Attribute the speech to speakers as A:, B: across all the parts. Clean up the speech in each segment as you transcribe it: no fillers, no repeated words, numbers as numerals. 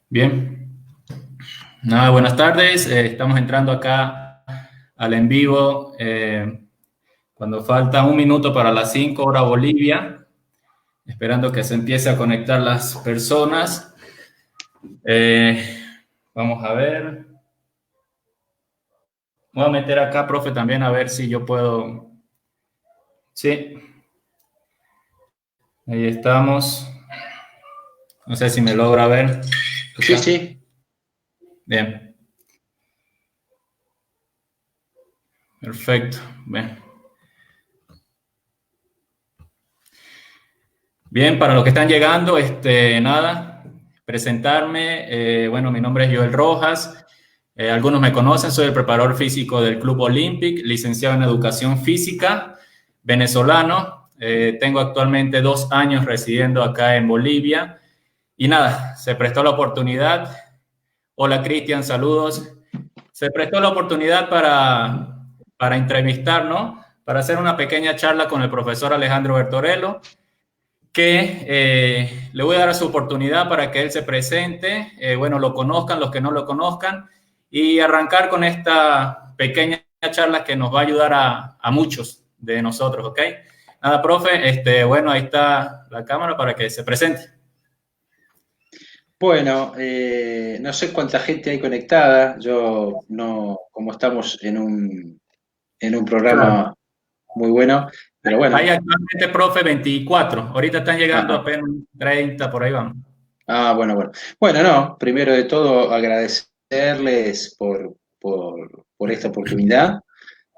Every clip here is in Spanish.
A: Bien. Nada, buenas tardes. Estamos entrando acá al en vivo cuando falta un minuto para las 5 hora Bolivia, esperando que se empiece a conectar las personas. Vamos a ver. Voy a meter acá, profe, también a ver si yo puedo. Sí. Ahí estamos. No sé si me logra ver.
B: Sí, sí.
A: Bien. Perfecto. Bien. Bien, para los que están llegando, nada, presentarme. Bueno, mi nombre es Joel Rojas. Algunos me conocen, soy el preparador físico del Club Olympic, licenciado en Educación Física, venezolano. Tengo actualmente 2 años residiendo acá en Bolivia. Y nada, se prestó la oportunidad. Hola, Cristian, saludos. Se prestó la oportunidad para entrevistar, ¿no? Para hacer una pequeña charla con el profesor Alejandro Bertorello, que le voy a dar su oportunidad para que él se presente, bueno, lo conozcan, los que no lo conozcan, y arrancar con esta pequeña charla que nos va a ayudar a muchos de nosotros, ¿ok? Nada, profe, bueno, ahí está la cámara para que se presente.
B: Bueno, no sé cuánta gente hay conectada. Yo no, como estamos en un
A: Claro.
B: programa muy bueno, pero bueno.
A: Hay actualmente, profe, 24. Ahorita están llegando
B: Ajá.
A: apenas 30, por ahí vamos.
B: Bueno, bueno. Bueno, no, primero de todo agradecerles por esta oportunidad.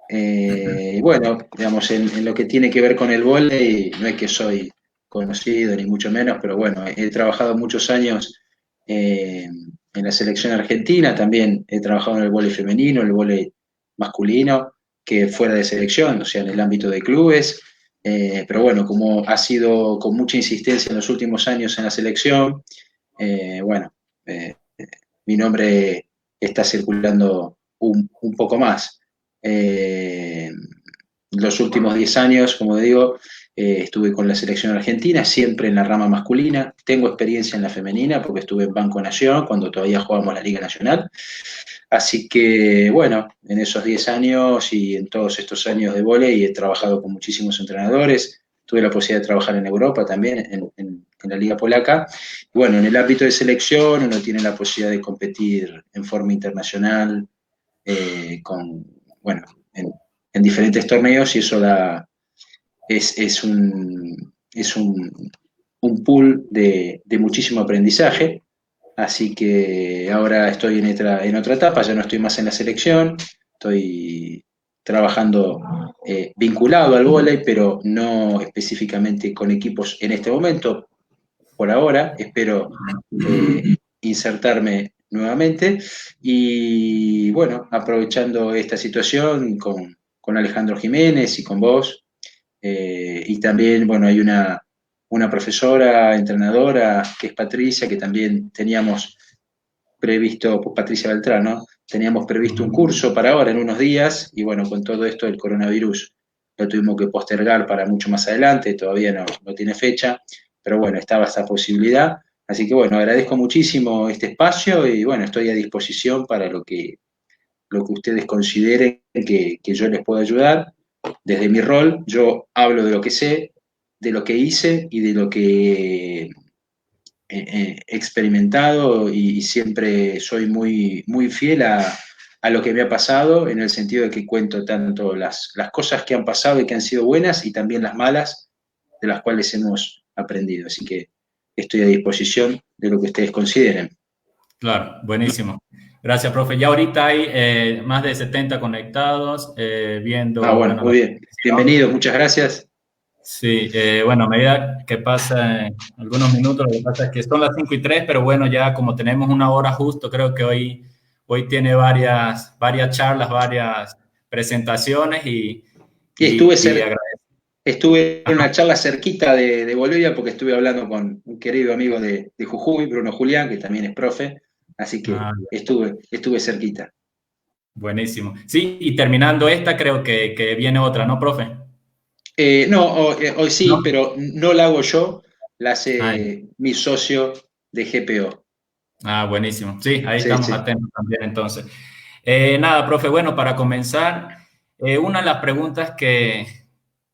B: Y bueno, digamos, en lo que tiene que ver con el vóley, no es que soy conocido ni mucho menos, pero bueno, he trabajado muchos años en la selección argentina, también he trabajado en el vóley femenino, el vóley masculino, que fuera de selección, o sea, en el ámbito de clubes. Pero bueno, como ha sido con mucha insistencia en los últimos años en la selección, bueno, mi nombre está circulando un poco más. Eh, los últimos 10 años, como digo, estuve con la selección argentina, siempre en la rama masculina. Tengo experiencia en la femenina porque estuve en Banco Nación cuando todavía jugábamos la Liga Nacional. Así que, bueno, en esos 10 años y en todos estos años de vóley he trabajado con muchísimos entrenadores. Tuve la posibilidad de trabajar en Europa también, en la Liga Polaca. Y bueno, en el ámbito de selección uno tiene la posibilidad de competir en forma internacional, bueno, en diferentes torneos y eso es un pool de muchísimo aprendizaje. Así que ahora estoy en otra etapa, ya no estoy más en la selección, estoy trabajando vinculado al vóley, pero no específicamente con equipos en este momento. Por ahora, espero insertarme nuevamente y bueno, aprovechando esta situación con Alejandro Jiménez y con vos, y también, bueno, hay una profesora, entrenadora, que es Patricia, que también teníamos previsto, pues Patricia Beltrán, ¿no? Teníamos previsto un curso para ahora, en unos días, y bueno, con todo esto del coronavirus lo tuvimos que postergar para mucho más adelante, todavía no tiene fecha, pero bueno, estaba esa posibilidad. Así que bueno, agradezco muchísimo este espacio y bueno, estoy a disposición para lo que ustedes consideren que yo les pueda ayudar. Desde mi rol, yo hablo de lo que sé, de lo que hice y de lo que he experimentado y siempre soy muy fiel a lo que me ha pasado, en el sentido de que cuento tanto las cosas que han pasado y que han sido buenas y también las malas, de las cuales hemos aprendido. Así que estoy a disposición de lo que ustedes consideren.
A: Claro, buenísimo. Gracias, profe. Ya ahorita hay más de 70 conectados viendo,
B: Bueno,
A: bueno, la
B: muy bien.
A: transmisión.
B: Bienvenido, muchas gracias.
A: Sí, bueno, a medida que pasan algunos minutos, lo que pasa es que son las 5:03, pero bueno, ya como tenemos una hora justo, creo que hoy tiene varias charlas, varias presentaciones
B: Y
A: y agradezco.
B: estuve en una charla cerquita de Bolivia porque estuve hablando con un querido amigo de Jujuy, Bruno Julián, que también es profe, así que
A: Ah,
B: estuve cerquita.
A: buenísimo. Sí, y terminando esta, creo que viene otra, ¿no, profe?
B: No, hoy sí,
A: No.
B: pero no la hago yo, la
A: Ay,
B: hace mi socio de GPO.
A: buenísimo. Sí, ahí
B: Sí,
A: estamos
B: sí.
A: atentos también entonces. Nada, profe, bueno, para comenzar, una de las preguntas que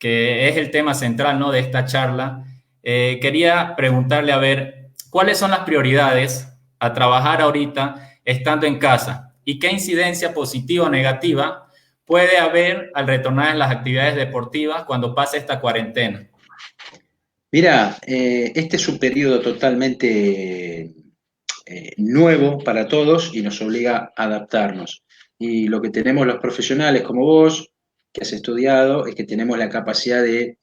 A: es el tema central, ¿no?, de esta charla, quería preguntarle, a ver, ¿cuáles son las prioridades a trabajar ahorita estando en casa? ¿Y qué incidencia positiva o negativa puede haber al retornar a las actividades deportivas cuando pase esta cuarentena?
B: Mira, este es un periodo totalmente nuevo para todos y nos obliga a adaptarnos. Y lo que tenemos los profesionales como vos, que has estudiado, es que tenemos la capacidad de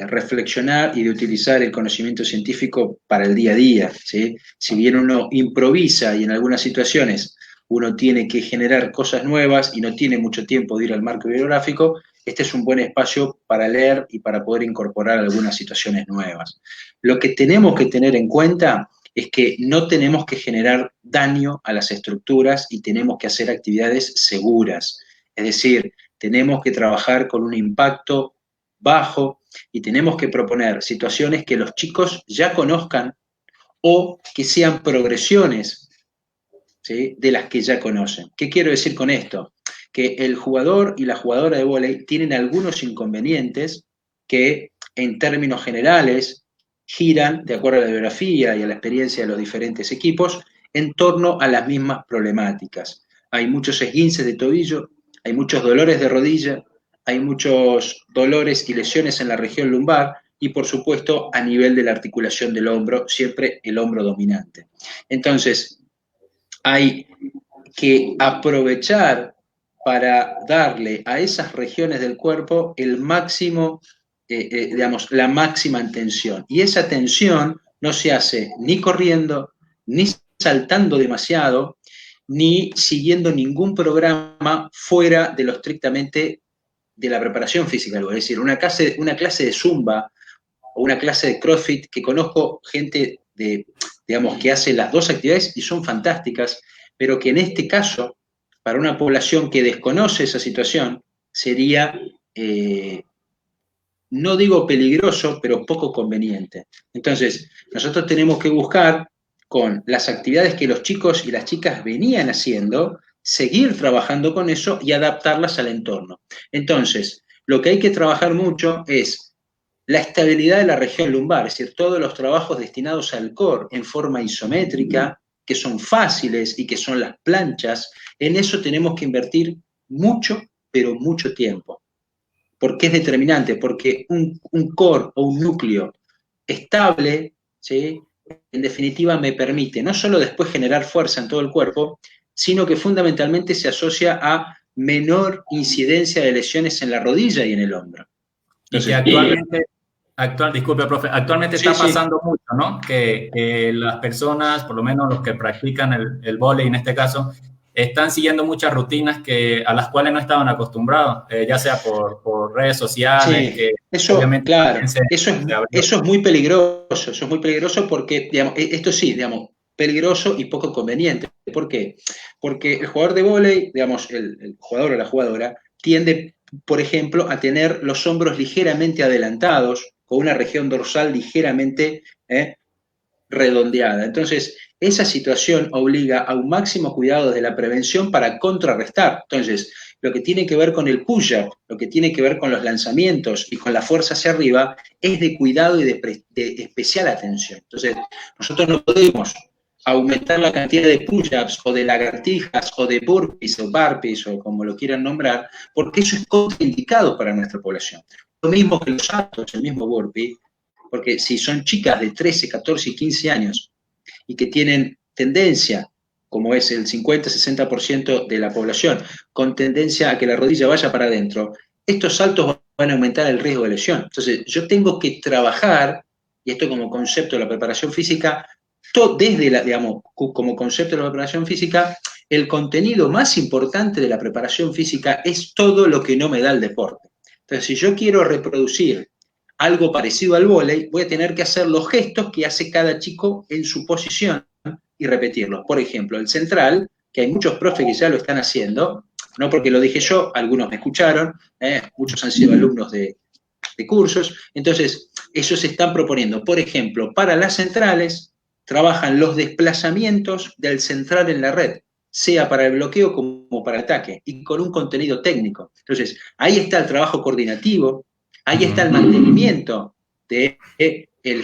B: reflexionar y de utilizar el conocimiento científico para el día a día, ¿sí? Si bien uno improvisa y en algunas situaciones uno tiene que generar cosas nuevas y no tiene mucho tiempo de ir al marco bibliográfico, este es un buen espacio para leer y para poder incorporar algunas situaciones nuevas. Lo que tenemos que tener en cuenta es que no tenemos que generar daño a las estructuras y tenemos que hacer actividades seguras. Es decir, tenemos que trabajar con un impacto bajo y tenemos que proponer situaciones que los chicos ya conozcan o que sean progresiones, ¿sí?, de las que ya conocen. ¿Qué quiero decir con esto? Que el jugador y la jugadora de vóley tienen algunos inconvenientes que en términos generales giran, de acuerdo a la biografía y a la experiencia de los diferentes equipos, en torno a las mismas problemáticas. Hay muchos esguinces de tobillo, hay muchos dolores de rodilla, hay muchos dolores y lesiones en la región lumbar y, por supuesto, a nivel de la articulación del hombro, siempre el hombro dominante. Entonces, hay que aprovechar para darle a esas regiones del cuerpo el máximo, digamos, la máxima tensión. Y esa tensión no se hace ni corriendo, ni saltando demasiado, ni siguiendo ningún programa fuera de lo estrictamente de la preparación física. Es decir, una clase de zumba o una clase de CrossFit, que conozco gente de, digamos, que hace las dos actividades y son fantásticas, pero que en este caso, para una población que desconoce esa situación, sería, no digo peligroso, pero poco conveniente. Entonces, nosotros tenemos que buscar, con las actividades que los chicos y las chicas venían haciendo, seguir trabajando con eso y adaptarlas al entorno. Entonces, lo que hay que trabajar mucho es la estabilidad de la región lumbar, es decir, todos los trabajos destinados al core en forma isométrica, que son fáciles y que son las planchas, en eso tenemos que invertir mucho, pero mucho tiempo. ¿Por qué es determinante? Porque un core o un núcleo estable, ¿sí?, en definitiva me permite no solo después generar fuerza en todo el cuerpo, sino que fundamentalmente se asocia a menor incidencia de lesiones en la rodilla y en el hombro.
A: Y que
B: Entonces,
A: disculpe, profe, actualmente
B: sí,
A: está
B: sí.
A: pasando mucho, ¿no? Que las personas, por lo menos los que practican el vóley en este caso, están siguiendo muchas rutinas a las cuales no estaban acostumbrados, ya sea por redes sociales,
B: Sí,
A: que
B: eso,
A: obviamente también
B: claro,
A: se abrió.
B: eso es muy peligroso, eso es muy peligroso porque, digamos, esto sí, digamos, peligroso y poco conveniente. ¿Por qué? Porque el jugador de vóley, digamos, el jugador o la jugadora, tiende, por ejemplo, a tener los hombros ligeramente adelantados, con una región dorsal ligeramente redondeada. Entonces, esa situación obliga a un máximo cuidado de la prevención para contrarrestar. Entonces, lo que tiene que ver con el push-up, lo que tiene que ver con los lanzamientos y con la fuerza hacia arriba, es de cuidado y de especial atención. Entonces, nosotros no podemos aumentar la cantidad de push-ups o de lagartijas o de burpees o burpees o como lo quieran nombrar, porque eso es contraindicado para nuestra población. Lo mismo que los saltos, el mismo burpee, porque si son chicas de 13, 14 y 15 años y que tienen tendencia, como es el 50-60% de la población, con tendencia a que la rodilla vaya para adentro, estos saltos van a aumentar el riesgo de lesión. Entonces, yo tengo que trabajar, y esto como concepto de la preparación física, desde la, digamos, como concepto de la preparación física, el contenido más importante de la preparación física es todo lo que no me da el deporte. Entonces, si yo quiero reproducir algo parecido al vóley, voy a tener que hacer los gestos que hace cada chico en su posición y repetirlos. Por ejemplo, el central, que hay muchos profes que ya lo están haciendo, no porque lo dije yo, algunos me escucharon, muchos han sido alumnos de cursos. Entonces, ellos están proponiendo, por ejemplo, para las centrales, trabajan los desplazamientos del central en la red, sea para el bloqueo como para el ataque, y con un contenido técnico. Entonces, ahí está el trabajo coordinativo, ahí está el mantenimiento del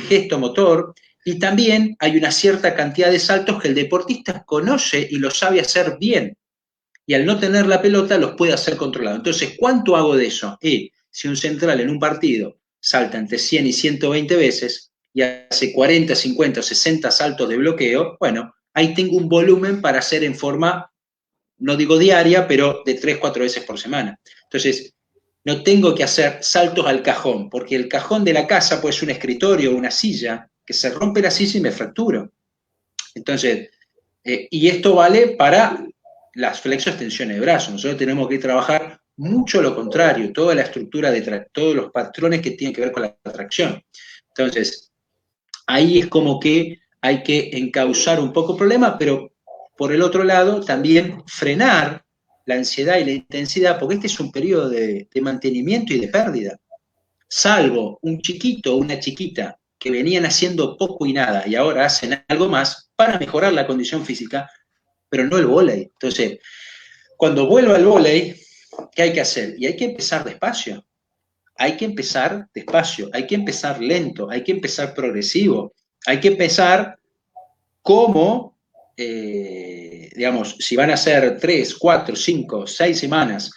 B: gesto motor, y también hay una cierta cantidad de saltos que el deportista conoce y lo sabe hacer bien. Y al no tener la pelota los puede hacer controlado. Entonces, ¿cuánto hago de eso? Si un central en un partido salta entre 100 y 120 veces y hace 40, 50 o 60 saltos de bloqueo, bueno, ahí tengo un volumen para hacer en forma, no digo diaria, pero de 3, 4 veces por semana. Entonces, no tengo que hacer saltos al cajón, porque el cajón de la casa puede ser un escritorio o una silla, que se rompe la silla y me fracturo. Entonces, y esto vale para las flexo-extensiones de brazos. Nosotros tenemos que trabajar mucho lo contrario, toda la estructura de todos los patrones que tienen que ver con la tracción. Entonces, ahí es como que hay que encauzar un poco el problema, pero por el otro lado también frenar la ansiedad y la intensidad, porque este es un periodo de mantenimiento y de pérdida. Salvo un chiquito o una chiquita que venían haciendo poco y nada y ahora hacen algo más para mejorar la condición física, pero no el vóley. Entonces, cuando vuelva al vóley, ¿qué hay que hacer? Y hay que empezar despacio. Hay que empezar despacio, hay que empezar lento, hay que empezar progresivo, hay que empezar como, digamos, si van a ser 3, 4, 5, 6 semanas,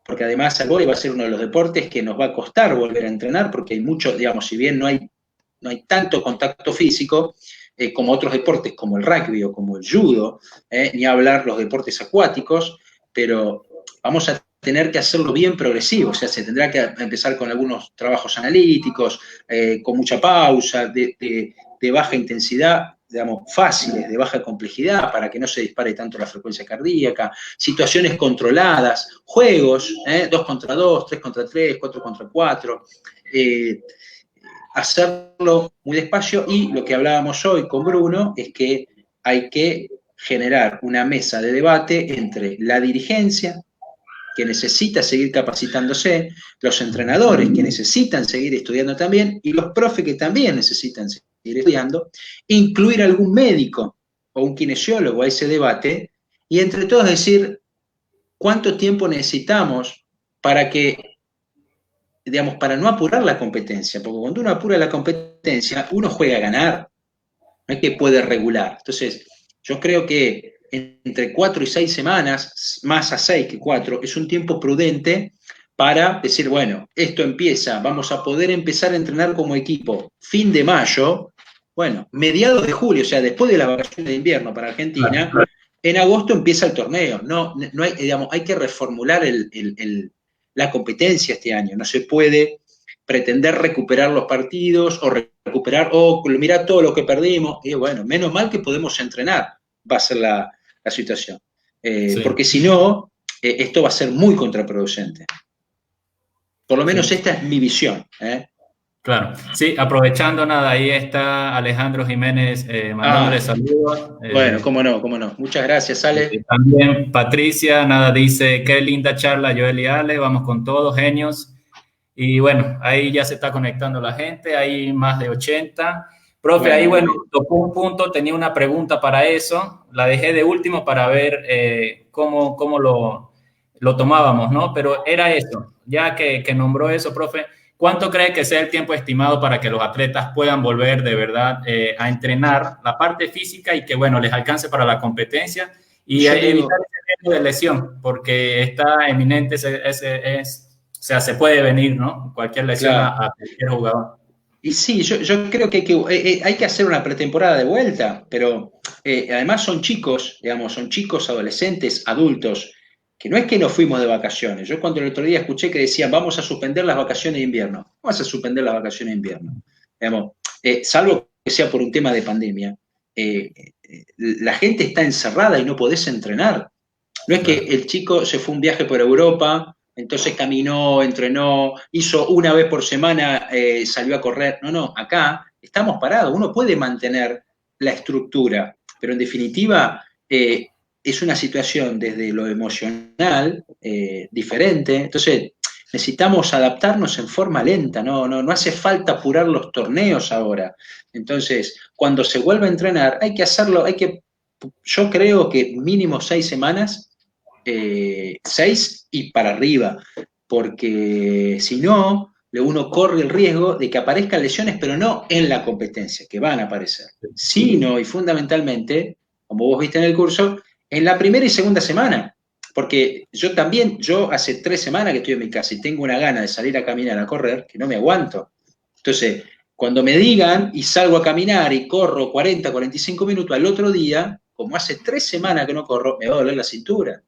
B: porque además el vóley va a ser uno de los deportes que nos va a costar volver a entrenar, porque hay mucho, digamos, si bien no hay tanto contacto físico, como otros deportes, como el rugby o como el judo, ni hablar los deportes acuáticos, pero vamos a tener que hacerlo bien progresivo, o sea, se tendrá que empezar con algunos trabajos analíticos, con mucha pausa, de baja intensidad, digamos, fáciles, de baja complejidad, para que no se dispare tanto la frecuencia cardíaca, situaciones controladas, juegos, 2 contra 2, 3 contra 3, 4 contra 4, hacerlo muy despacio, y lo que hablábamos hoy con Bruno es que hay que generar una mesa de debate entre la dirigencia, que necesita seguir capacitándose, los entrenadores que necesitan seguir estudiando también, y los profes que también necesitan seguir estudiando, incluir algún médico o un kinesiólogo a ese debate, y entre todos decir cuánto tiempo necesitamos para que, digamos, para no apurar la competencia, porque cuando uno apura la competencia, uno juega a ganar, no es que puede regular. Entonces, yo creo que entre 4 y 6 semanas, más a 6 que 4, es un tiempo prudente para decir, bueno, esto empieza, vamos a poder empezar a entrenar como equipo fin de mayo, bueno, mediados de julio, o sea, después de la vacación de invierno para Argentina, en agosto empieza el torneo. No hay, digamos, hay que reformular la competencia este año, no se puede pretender recuperar los partidos o recuperar, mira todo lo que perdimos, y bueno, menos mal que podemos entrenar, va a ser la situación. Sí. Porque si no, esto va a ser muy contraproducente. Por lo menos sí. Esta es mi visión.
A: Claro, sí, aprovechando nada, ahí está Alejandro Jiménez mandándole saludos.
B: Bueno, cómo no. Muchas gracias, Ale.
A: También Patricia, nada, dice, qué linda charla, Joel y Ale, vamos con todos, genios. Y bueno, ahí ya se está conectando la gente, hay más de 80. Profe, ahí bueno, tocó un punto, tenía una pregunta para eso, la dejé de último para ver cómo lo tomábamos, ¿no? Pero era eso, ya que nombró eso, profe, ¿cuánto cree que sea el tiempo estimado para que los atletas puedan volver de verdad a entrenar la parte física y que, bueno, les alcance para la competencia y evitar ese riesgo de lesión? Porque está eminente, o sea, se puede venir, ¿no? Cualquier lesión a cualquier jugador.
B: Y sí, yo creo que hay que hacer una pretemporada de vuelta, pero además son chicos, digamos, son chicos, adolescentes, adultos, que no es que nos fuimos de vacaciones. Yo cuando el otro día escuché que decían, vamos a suspender las vacaciones de invierno. Vamos a suspender las vacaciones de invierno. Digamos, salvo que sea por un tema de pandemia. La gente está encerrada y no podés entrenar. No es que el chico se fue un viaje por Europa, entonces caminó, entrenó, hizo una vez por semana, salió a correr. No, acá estamos parados. Uno puede mantener la estructura, pero en definitiva es una situación desde lo emocional diferente. Entonces, necesitamos adaptarnos en forma lenta, no hace falta apurar los torneos ahora. Entonces, cuando se vuelve a entrenar, hay que hacerlo, yo creo que mínimo 6 semanas, 6 y para arriba, porque si no, uno corre el riesgo de que aparezcan lesiones, pero no en la competencia, que van a aparecer, sino y fundamentalmente, como vos viste en el curso, en la primera y segunda semana. Porque yo hace 3 semanas que estoy en mi casa y tengo una gana de salir a caminar, a correr, que no me aguanto. Entonces, cuando me digan y salgo a caminar y corro 40, 45 minutos, al otro día, como hace 3 semanas que no corro, me va a doler la cintura.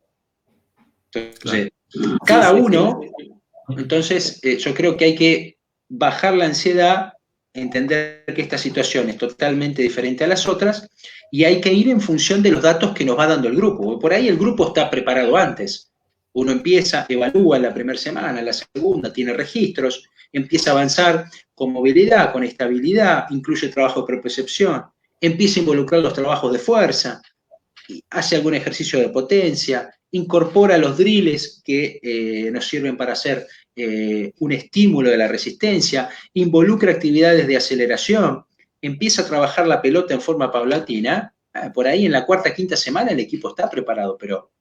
B: Entonces, claro, cada uno, entonces yo creo que hay que bajar la ansiedad, entender que esta situación es totalmente diferente a las otras y hay que ir en función de los datos que nos va dando el grupo. Por ahí el grupo está preparado antes. Uno empieza, evalúa en la primera semana, en la segunda, tiene registros, empieza a avanzar con movilidad, con estabilidad, incluye trabajo de propiocepción, empieza a involucrar los trabajos de fuerza, hace algún ejercicio de potencia, incorpora los drills que nos sirven para hacer un estímulo de la resistencia, involucra actividades de aceleración, empieza a trabajar la pelota en forma paulatina, por ahí en la cuarta, quinta semana el equipo está preparado, pero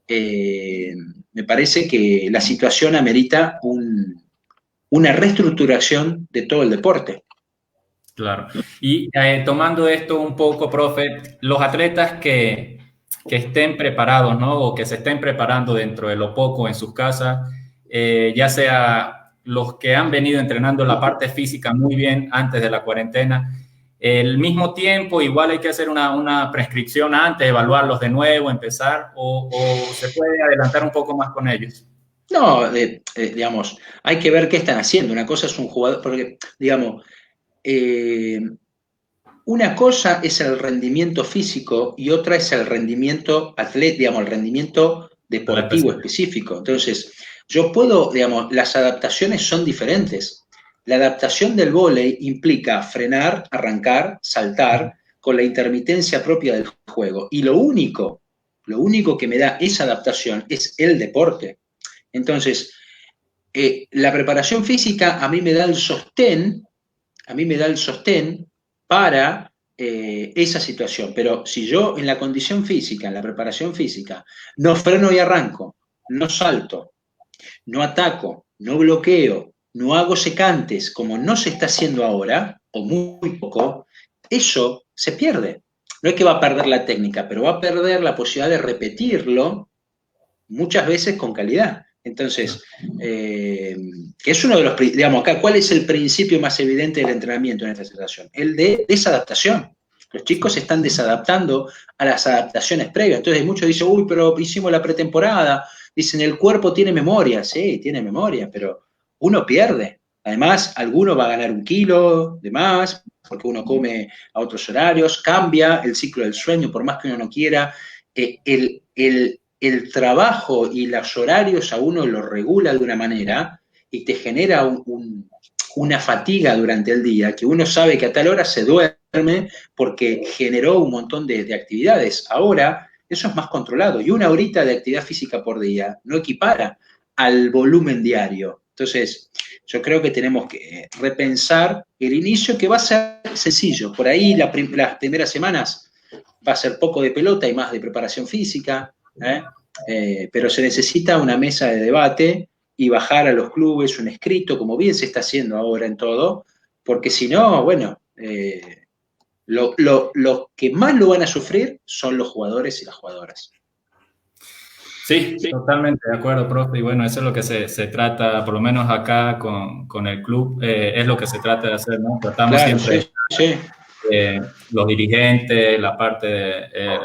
B: me parece que la situación amerita una reestructuración de todo el deporte.
A: Claro. Y tomando esto un poco, profe, los atletas que estén preparados, ¿no? O que se estén preparando dentro de lo poco en sus casas, ya sea los que han venido entrenando la parte física muy bien antes de la cuarentena, el mismo tiempo, igual hay que hacer una prescripción antes, evaluarlos de nuevo, empezar, o se puede adelantar un poco más con ellos.
B: No, digamos, hay que ver qué están haciendo. Una cosa es un jugador, porque, digamos, una cosa es el rendimiento físico y otra es el rendimiento atlético, digamos, el rendimiento deportivo específico. Entonces, yo puedo, digamos, las adaptaciones son diferentes. La adaptación del vóley implica frenar, arrancar, saltar, con la intermitencia propia del juego. Y lo único que me da esa adaptación es el deporte. Entonces, la preparación física a mí me da el sostén para esa situación. Pero si yo en la condición física, en la preparación física, no freno y arranco, no salto, no ataco, no bloqueo, no hago secantes, como no se está haciendo ahora, o muy poco, eso se pierde. No es que va a perder la técnica, pero va a perder la posibilidad de repetirlo muchas veces con calidad. Entonces, que es uno de los, digamos, acá, ¿cuál es el principio más evidente del entrenamiento en esta situación? El de desadaptación. Los chicos se están desadaptando a las adaptaciones previas. Entonces, muchos dicen, uy, pero hicimos la pretemporada. Dicen, el cuerpo tiene memoria. Sí, tiene memoria, pero uno pierde. Además, alguno va a ganar 1 kilo de más, porque uno come a otros horarios, cambia el ciclo del sueño, por más que uno no quiera. El trabajo y los horarios a uno lo regula de una manera y te genera una fatiga durante el día, que uno sabe que a tal hora se duerme porque generó un montón de actividades. Ahora eso es más controlado y 1 horita de actividad física por día no equipara al volumen diario. Entonces, yo creo que tenemos que repensar el inicio, que va a ser sencillo. Por ahí las primeras semanas va a ser poco de pelota y más de preparación física, pero se necesita una mesa de debate y bajar a los clubes un escrito, como bien se está haciendo ahora en todo, porque si no, bueno, los que más lo van a sufrir son los jugadores y las jugadoras.
A: Sí, totalmente de acuerdo, profe. Y bueno, eso es lo que se trata, por lo menos acá con el club, es lo que se trata de hacer, ¿no? Tratamos
B: Claro,
A: siempre
B: sí.
A: Los dirigentes, la parte de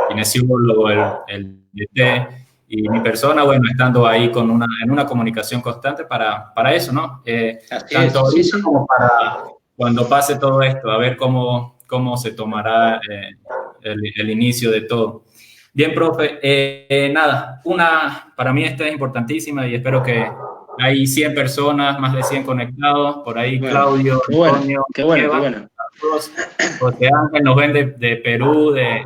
A: kinesiólogo, el DT, y mi persona, bueno, estando ahí en una comunicación constante para eso, ¿no? Tanto ahorita como para cuando pase todo esto, a ver cómo se tomará el inicio de todo. Bien, profe, nada, para mí esta es importantísima y espero que hay 100 personas, más de 100 conectados, por ahí bueno, Claudio, Antonio,
B: qué bueno.
A: José Ángel nos ven de Perú, de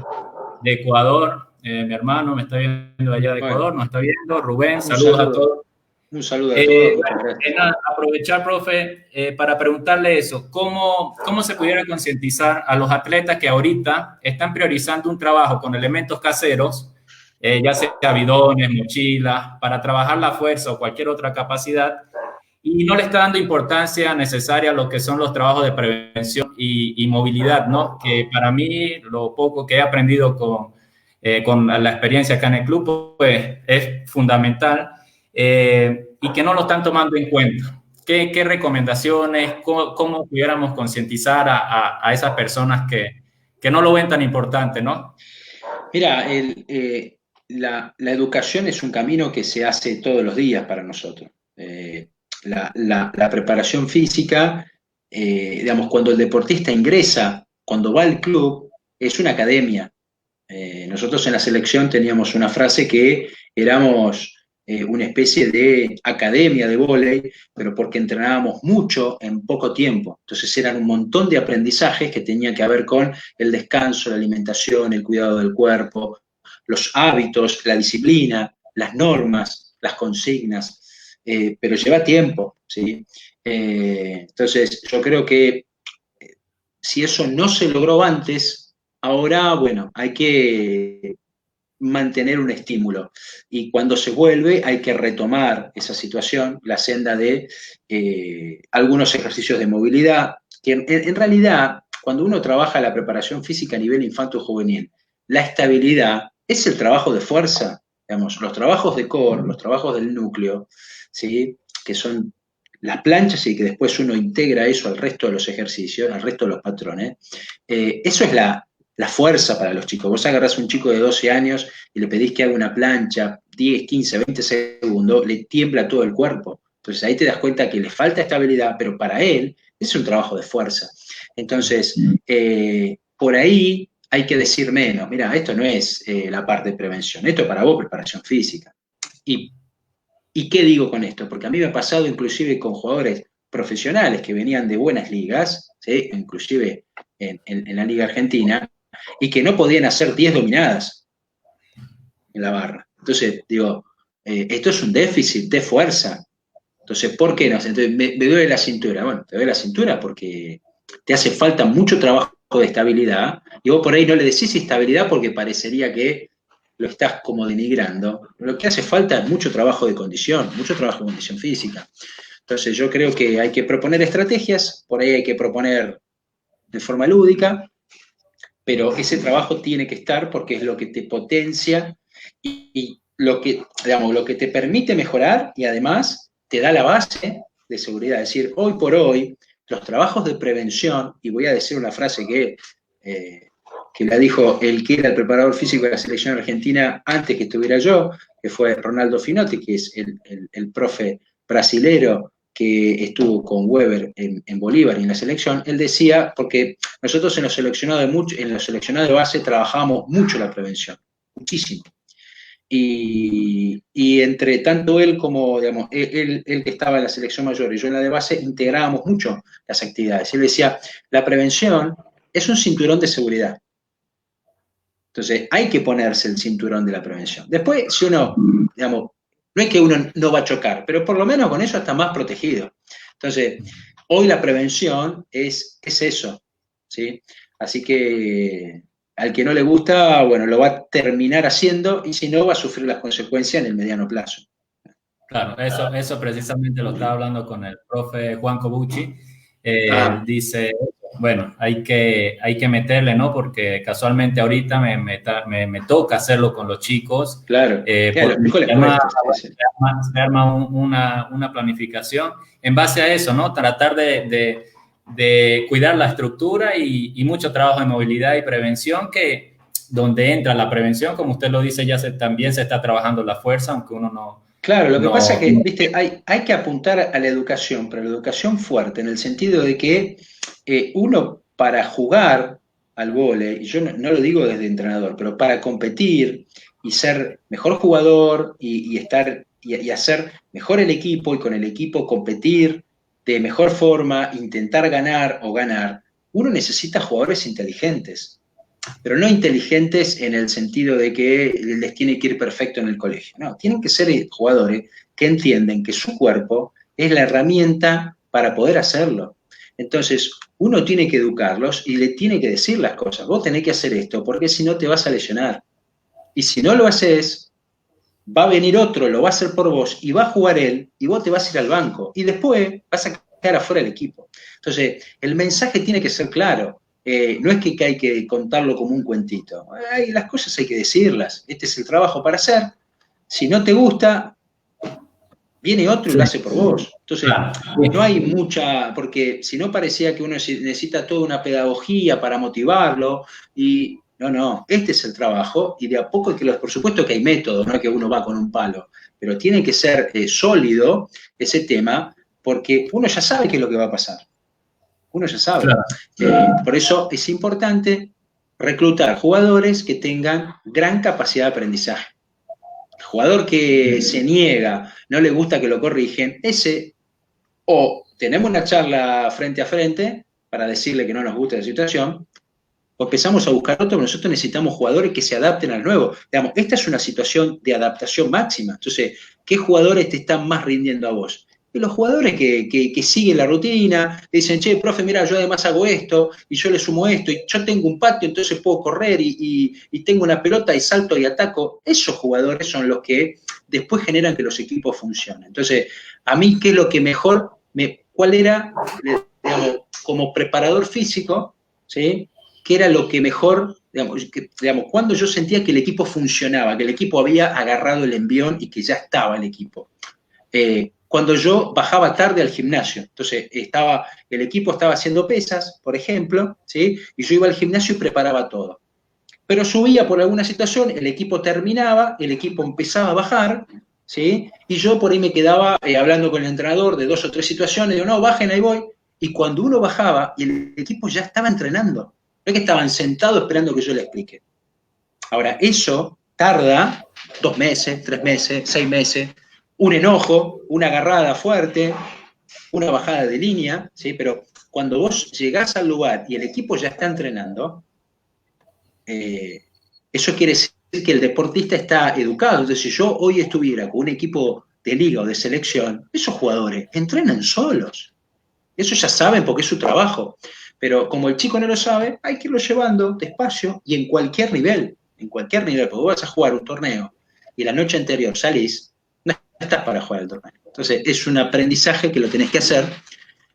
A: Ecuador, mi hermano me está viendo allá de Ecuador, nos está viendo, Rubén, saludos a todos.
B: Un saludo a todos, muchas
A: Bueno,
B: gracias.
A: aprovechar, profe, para preguntarle eso, ¿cómo se pudiera concientizar a los atletas que ahorita están priorizando un trabajo con elementos caseros, ya sea bidones, mochilas, para trabajar la fuerza o cualquier otra capacidad, y no le está dando importancia necesaria a lo que son los trabajos de prevención y movilidad, ¿no? Que para mí, lo poco que he aprendido con la experiencia acá en el club, pues es fundamental, y que no lo están tomando en cuenta. ¿Qué recomendaciones, cómo pudiéramos concientizar a esas personas que no lo ven tan importante, ¿no?
B: Mira, la educación es un camino que se hace todos los días para nosotros. La preparación física, digamos, cuando el deportista ingresa, cuando va al club, es una academia. Nosotros en la selección teníamos una frase que éramos una especie de academia de vóley, pero porque entrenábamos mucho en poco tiempo. Entonces eran un montón de aprendizajes que tenían que ver con el descanso, la alimentación, el cuidado del cuerpo, los hábitos, la disciplina, las normas, las consignas, pero lleva tiempo, ¿sí? Entonces yo creo que si eso no se logró antes, ahora, bueno, hay que mantener un estímulo. Y cuando se vuelve, hay que retomar esa situación, la senda de algunos ejercicios de movilidad, que en realidad, cuando uno trabaja la preparación física a nivel infanto-juvenil, la estabilidad es el trabajo de fuerza, digamos, los trabajos de core, los trabajos del núcleo, ¿sí? Que son las planchas y que después uno integra eso al resto de los ejercicios, al resto de los patrones, eso es la fuerza para los chicos. Vos agarrás a un chico de 12 años y le pedís que haga una plancha 10, 15, 20 segundos, le tiembla todo el cuerpo. Entonces ahí te das cuenta que le falta estabilidad, pero para él es un trabajo de fuerza. Entonces, por ahí hay que decir menos, mira, esto no es la parte de prevención, esto es para vos preparación física. ¿Y qué digo con esto? Porque a mí me ha pasado inclusive con jugadores profesionales que venían de buenas ligas, ¿sí? Inclusive en la Liga Argentina, y que no podían hacer 10 dominadas en la barra. Entonces, digo, esto es un déficit de fuerza. Entonces, ¿por qué no? Entonces, me duele la cintura. Bueno, te duele la cintura porque te hace falta mucho trabajo de estabilidad, y vos por ahí no le decís estabilidad porque parecería que lo estás como denigrando. Lo que hace falta es mucho trabajo de condición física. Entonces, yo creo que hay que proponer estrategias, por ahí hay que proponer de forma lúdica, pero ese trabajo tiene que estar porque es lo que te potencia y lo que, digamos, lo que te permite mejorar y además te da la base de seguridad. Es decir, hoy por hoy, los trabajos de prevención, y voy a decir una frase que la dijo el que era el preparador físico de la selección argentina antes que estuviera yo, que fue Ronaldo Finotti, que es el profe brasilero que estuvo con Weber en Bolívar y en la selección. Él decía, porque nosotros en los seleccionados de base trabajábamos mucho la prevención, muchísimo. Y entre tanto él como, digamos, él que estaba en la selección mayor y yo en la de base, integrábamos mucho las actividades. Él decía, la prevención es un cinturón de seguridad. Entonces, hay que ponerse el cinturón de la prevención. Después, si uno, digamos, no es que uno no va a chocar, pero por lo menos con eso está más protegido. Entonces, hoy la prevención es eso, ¿sí? Así que al que no le gusta, bueno, lo va a terminar haciendo y si no, va a sufrir las consecuencias en el mediano plazo.
A: Claro, eso precisamente lo estaba hablando con el profe Juan Cobucci. Dice, bueno, hay que meterle, ¿no? Porque casualmente ahorita me toca hacerlo con los chicos.
B: Claro,
A: Porque
B: se
A: arma una planificación en base a eso, ¿no? Tratar de cuidar la estructura y mucho trabajo de movilidad y prevención, que donde entra la prevención, como usted lo dice, también se está trabajando la fuerza, aunque uno no.
B: Claro, lo que pasa es que,
A: No,
B: viste, hay que apuntar a la educación, pero la educación fuerte, en el sentido de que uno para jugar al vóley, y yo no lo digo desde entrenador, pero para competir y ser mejor jugador y hacer mejor el equipo y con el equipo competir de mejor forma, intentar ganar o ganar, uno necesita jugadores inteligentes, pero no inteligentes en el sentido de que les tiene que ir perfecto en el colegio. No, tienen que ser jugadores que entienden que su cuerpo es la herramienta para poder hacerlo. Entonces, uno tiene que educarlos y le tiene que decir las cosas. Vos tenés que hacer esto, porque si no te vas a lesionar. Y si no lo haces, va a venir otro, lo va a hacer por vos, y va a jugar él, y vos te vas a ir al banco. Y después vas a quedar afuera del equipo. Entonces, el mensaje tiene que ser claro. No es que hay que contarlo como un cuentito. Las cosas hay que decirlas. Este es el trabajo para hacer. Si no te gusta, viene otro y lo hace por vos. Entonces, no hay mucha, porque si no parecía que uno necesita toda una pedagogía para motivarlo, y no, este es el trabajo, y de a poco, por supuesto que hay métodos, no es que uno va con un palo, pero tiene que ser sólido ese tema, porque uno ya sabe qué es lo que va a pasar. Uno ya sabe. Por eso es importante reclutar jugadores que tengan gran capacidad de aprendizaje. El jugador que se niega, no le gusta que lo corrigen, ese, o tenemos una charla frente a frente para decirle que no nos gusta la situación, o empezamos a buscar otro, pero nosotros necesitamos jugadores que se adapten al nuevo. Digamos, esta es una situación de adaptación máxima. Entonces, ¿qué jugadores te están más rindiendo a vos? Y los jugadores que siguen la rutina, dicen, che, profe, mira, yo además hago esto, y yo le sumo esto, y yo tengo un patio, entonces puedo correr, y tengo una pelota, y salto y ataco. Esos jugadores son los que después generan que los equipos funcionen. Entonces, a mí, ¿qué es lo que mejor, cuál era, digamos, como preparador físico, ¿sí? ¿Qué era lo que mejor, digamos, cuando yo sentía que el equipo funcionaba, que el equipo había agarrado el envión y que ya estaba el equipo? Cuando yo bajaba tarde al gimnasio, entonces el equipo estaba haciendo pesas, por ejemplo, ¿sí? Y yo iba al gimnasio y preparaba todo. Pero subía por alguna situación, el equipo terminaba, el equipo empezaba a bajar, ¿sí? Y yo por ahí me quedaba hablando con el entrenador de 2 o 3 situaciones, digo, no, bajen, ahí voy. Y cuando uno bajaba, y el equipo ya estaba entrenando, no es que estaban sentados esperando que yo le explique. Ahora, eso tarda 2 meses, 3 meses, 6 meses, un enojo, una agarrada fuerte, una bajada de línea, ¿sí? Pero cuando vos llegás al lugar y el equipo ya está entrenando, eso quiere decir que el deportista está educado. Entonces, si yo hoy estuviera con un equipo de liga o de selección, esos jugadores entrenan solos. Eso ya saben porque es su trabajo. Pero como el chico no lo sabe, hay que irlo llevando despacio y en cualquier nivel, porque vos vas a jugar un torneo y la noche anterior salís, no estás para jugar el torneo. Entonces, es un aprendizaje que lo tenés que hacer,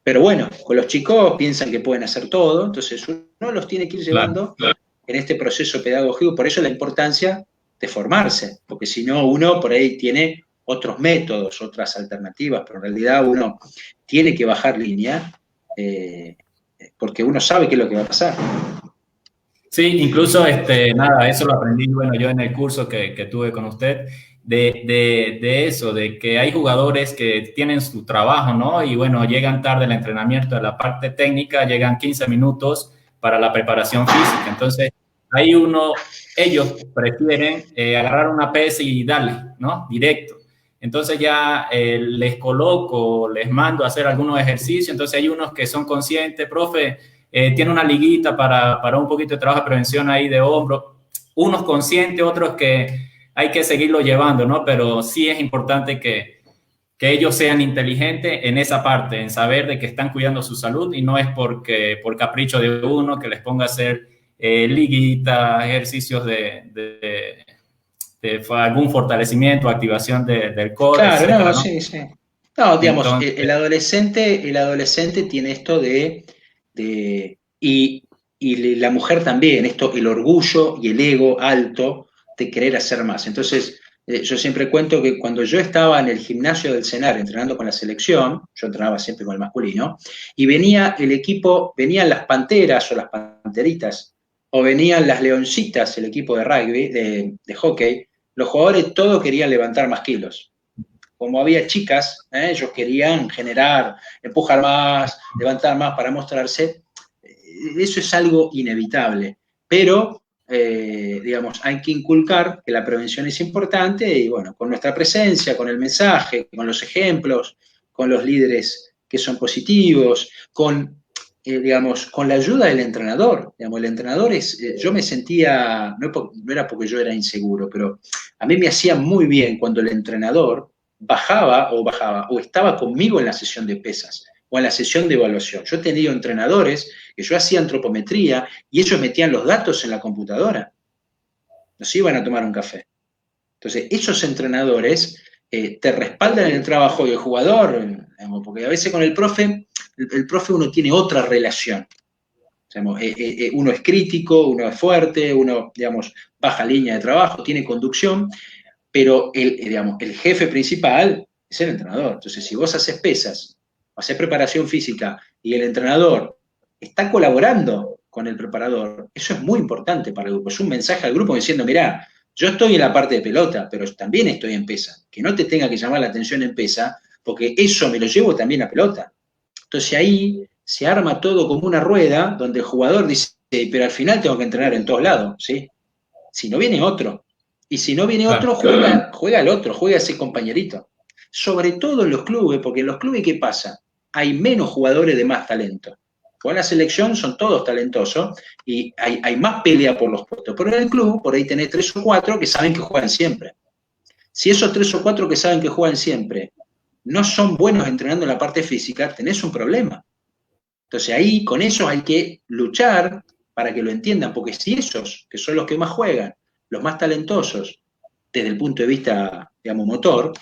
B: pero bueno, con los chicos piensan que pueden hacer todo, entonces uno los tiene que ir llevando en este proceso pedagógico, por eso la importancia de formarse, porque si no uno por ahí tiene otros métodos, otras alternativas, pero en realidad uno tiene que bajar línea porque uno sabe qué es lo que va a pasar.
A: Sí, incluso, nada, eso lo aprendí, bueno, yo en el curso que tuve con usted, de eso, de que hay jugadores que tienen su trabajo, ¿no? Y bueno, llegan tarde al entrenamiento, a la parte técnica, llegan 15 minutos para la preparación física. Entonces, ahí ellos prefieren agarrar una pesa y darle, ¿no? Directo. Entonces ya les coloco, les mando a hacer algunos ejercicios. Entonces hay unos que son conscientes, profe, tiene una liguita para un poquito de trabajo de prevención ahí de hombro. Unos conscientes, otros que hay que seguirlo llevando, ¿no? Pero sí es importante que ellos sean inteligentes en esa parte, en saber de que están cuidando su salud y no es por capricho de uno que les ponga a hacer liguitas, ejercicios de algún fortalecimiento, activación del core,
B: Claro,
A: etcétera,
B: no,
A: ¿no?
B: sí, sí. No, digamos,
A: Entonces,
B: el adolescente tiene esto y la mujer también, esto, el orgullo y el ego alto de querer hacer más. Entonces, yo siempre cuento que cuando yo estaba en el gimnasio del CENAR entrenando con la selección, yo entrenaba siempre con el masculino, y venía el equipo, venían las panteras o las panteritas, o venían las leoncitas, el equipo de rugby, de hockey, los jugadores todos querían levantar más kilos. Como había chicas, ellos querían generar, empujar más, levantar más para mostrarse. Eso es algo inevitable, pero digamos, hay que inculcar que la prevención es importante y bueno, con nuestra presencia, con el mensaje, con los ejemplos, con los líderes que son positivos, digamos, con la ayuda del entrenador. Digamos, el entrenador yo me sentía, no era porque yo era inseguro, pero a mí me hacía muy bien cuando el entrenador bajaba, o estaba conmigo en la sesión de pesas o en la sesión de evaluación. Yo he tenido entrenadores que yo hacía antropometría y ellos metían los datos en la computadora. Nos iban a tomar un café. Entonces, esos entrenadores te respaldan en el trabajo del jugador, digamos, porque a veces con el profe uno tiene otra relación. Digamos, uno es crítico, uno es fuerte, uno, digamos, baja línea de trabajo, tiene conducción, pero digamos, el jefe principal es el entrenador. Entonces, si vos haces pesas, haces preparación física y el entrenador está colaborando con el preparador, eso es muy importante para el grupo. Es un mensaje al grupo diciendo, mirá, yo estoy en la parte de pelota, pero también estoy en pesa. Que no te tenga que llamar la atención en pesa, porque eso me lo llevo también a pelota. Entonces ahí se arma todo como una rueda donde el jugador dice, pero al final tengo que entrenar en todos lados, ¿sí? Si no viene otro. Y si no viene otro, juega el otro, juega ese compañerito. Sobre todo en los clubes, porque en los clubes, ¿qué pasa? Hay menos jugadores de más talento. Con la selección son todos talentosos y hay más pelea por los puestos. Pero en el club, por ahí tenés 3 o 4 que saben que juegan siempre. Si esos 3 o 4 que saben que juegan siempre no son buenos entrenando en la parte física, tenés un problema. Entonces ahí, con eso hay que luchar para que lo entiendan, porque si esos, que son los que más juegan, los más talentosos, desde el punto de vista, digamos, motor,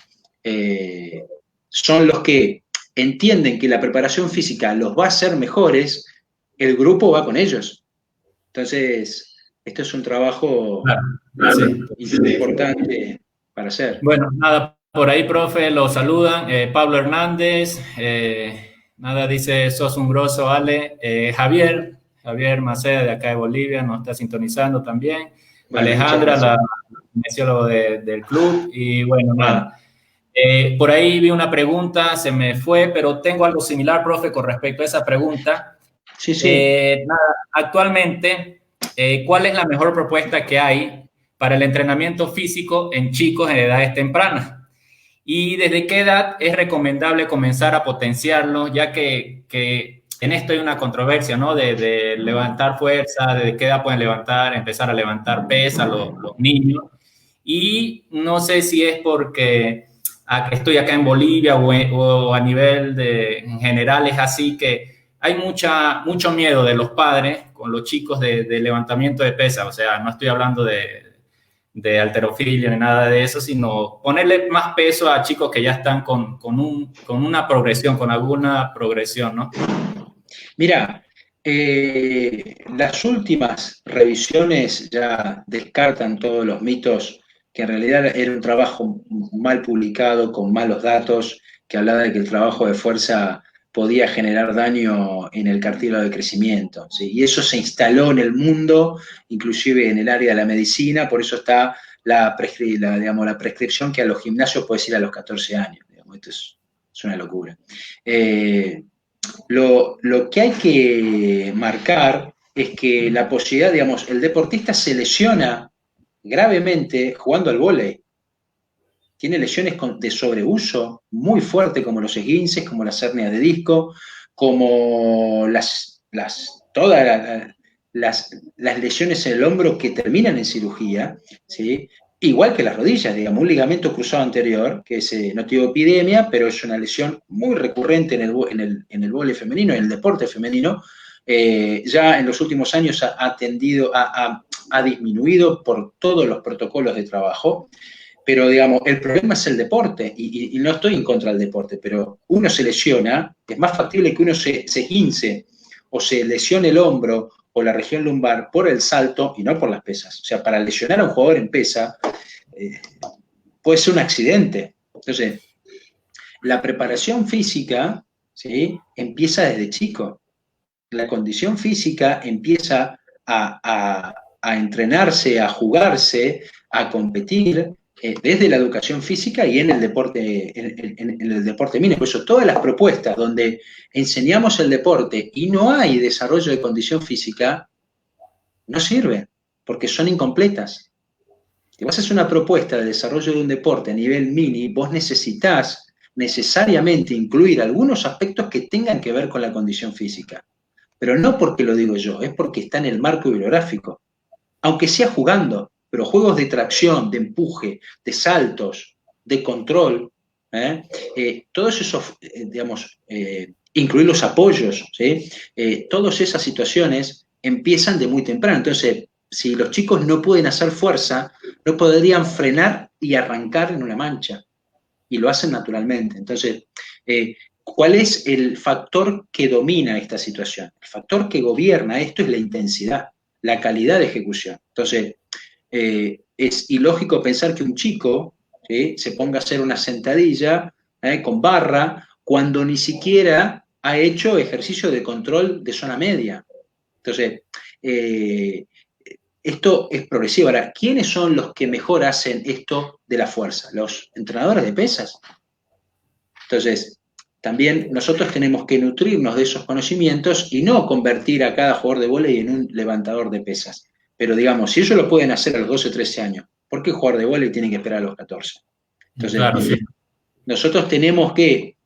B: son los que entienden que la preparación física los va a hacer mejores, el grupo va con ellos. Entonces, esto es un trabajo importante para hacer.
A: Bueno, nada, por ahí, profe, lo saludan. Pablo Hernández, nada, dice, sos un grosso, Ale. Javier Maceda, de acá de Bolivia, nos está sintonizando también. Bueno, Alejandra, la kinesiólogo del club. Y bueno, nada. Por ahí vi una pregunta, se me fue, pero tengo algo similar, profe, con respecto a esa pregunta.
B: Sí, sí.
A: Nada, actualmente, ¿cuál es la mejor propuesta que hay para el entrenamiento físico en chicos en edades tempranas? ¿Y desde qué edad es recomendable comenzar a potenciarlo? Ya que en esto hay una controversia, ¿no? De levantar fuerza, de qué edad pueden empezar a levantar pesas los niños. Y no sé si es porque estoy acá en Bolivia o a nivel en general es así que hay mucho miedo de los padres con los chicos de levantamiento de pesas. O sea, no estoy hablando de halterofilia ni nada de eso, sino ponerle más peso a chicos que ya están con una progresión, con alguna progresión, ¿no?
B: Mira, las últimas revisiones ya descartan todos los mitos, que en realidad era un trabajo mal publicado, con malos datos, que hablaba de que el trabajo de fuerza podía generar daño en el cartílago de crecimiento, ¿sí? Y eso se instaló en el mundo, inclusive en el área de la medicina, por eso está la prescripción que a los gimnasios puedes ir a los 14 años. Digamos, esto es una locura. Lo que hay que marcar es que la posibilidad, digamos, el deportista se lesiona gravemente jugando al vóley. Tiene lesiones de sobreuso muy fuerte, como los esguinces, como las hernias de disco, como todas las lesiones en el hombro que terminan en cirugía, ¿sí? Igual que las rodillas, digamos, un ligamento cruzado anterior, que es notiopidemia, pero es una lesión muy recurrente en el vóley femenino, en el deporte femenino. Ya en los últimos años ha disminuido por todos los protocolos de trabajo. Pero, digamos, el problema es el deporte, y no estoy en contra del deporte, pero uno se lesiona, es más factible que uno se esguince o se lesione el hombro o la región lumbar por el salto y no por las pesas. O sea, para lesionar a un jugador en pesa puede ser un accidente. Entonces, la preparación física, ¿sí?, empieza desde chico. La condición física empieza a entrenarse, a jugarse, a competir desde la educación física y en el deporte, en el deporte mínimo. Por eso todas las propuestas donde enseñamos el deporte y no hay desarrollo de condición física, no sirven, porque son incompletas. Si vas a hacer una propuesta de desarrollo de un deporte a nivel mini, vos necesitas necesariamente incluir algunos aspectos que tengan que ver con la condición física. Pero no porque lo digo yo, es porque está en el marco bibliográfico. Aunque sea jugando, pero juegos de tracción, de empuje, de saltos, de control, Todos esos, digamos, incluir los apoyos, ¿sí? Todas esas situaciones empiezan de muy temprano. Entonces, si los chicos no pueden hacer fuerza, no podrían frenar y arrancar en una mancha, y lo hacen naturalmente. Entonces, ¿cuál es el factor que domina esta situación? El factor que gobierna esto es la intensidad, la calidad de ejecución. Entonces, es ilógico pensar que un chico, ¿sí?, se ponga a hacer una sentadilla con barra cuando ni siquiera ha hecho ejercicio de control de zona media. Entonces, esto es progresivo. Ahora, ¿quiénes son los que mejor hacen esto de la fuerza? Los entrenadores de pesas. Entonces, también nosotros tenemos que nutrirnos de esos conocimientos y no convertir a cada jugador de vóley en un levantador de pesas. Pero digamos, si ellos lo pueden hacer a los 12 o 13 años, ¿por qué jugador de vóley tiene que esperar a los 14? Entonces,
A: Claro, sí.
B: nosotros tenemos que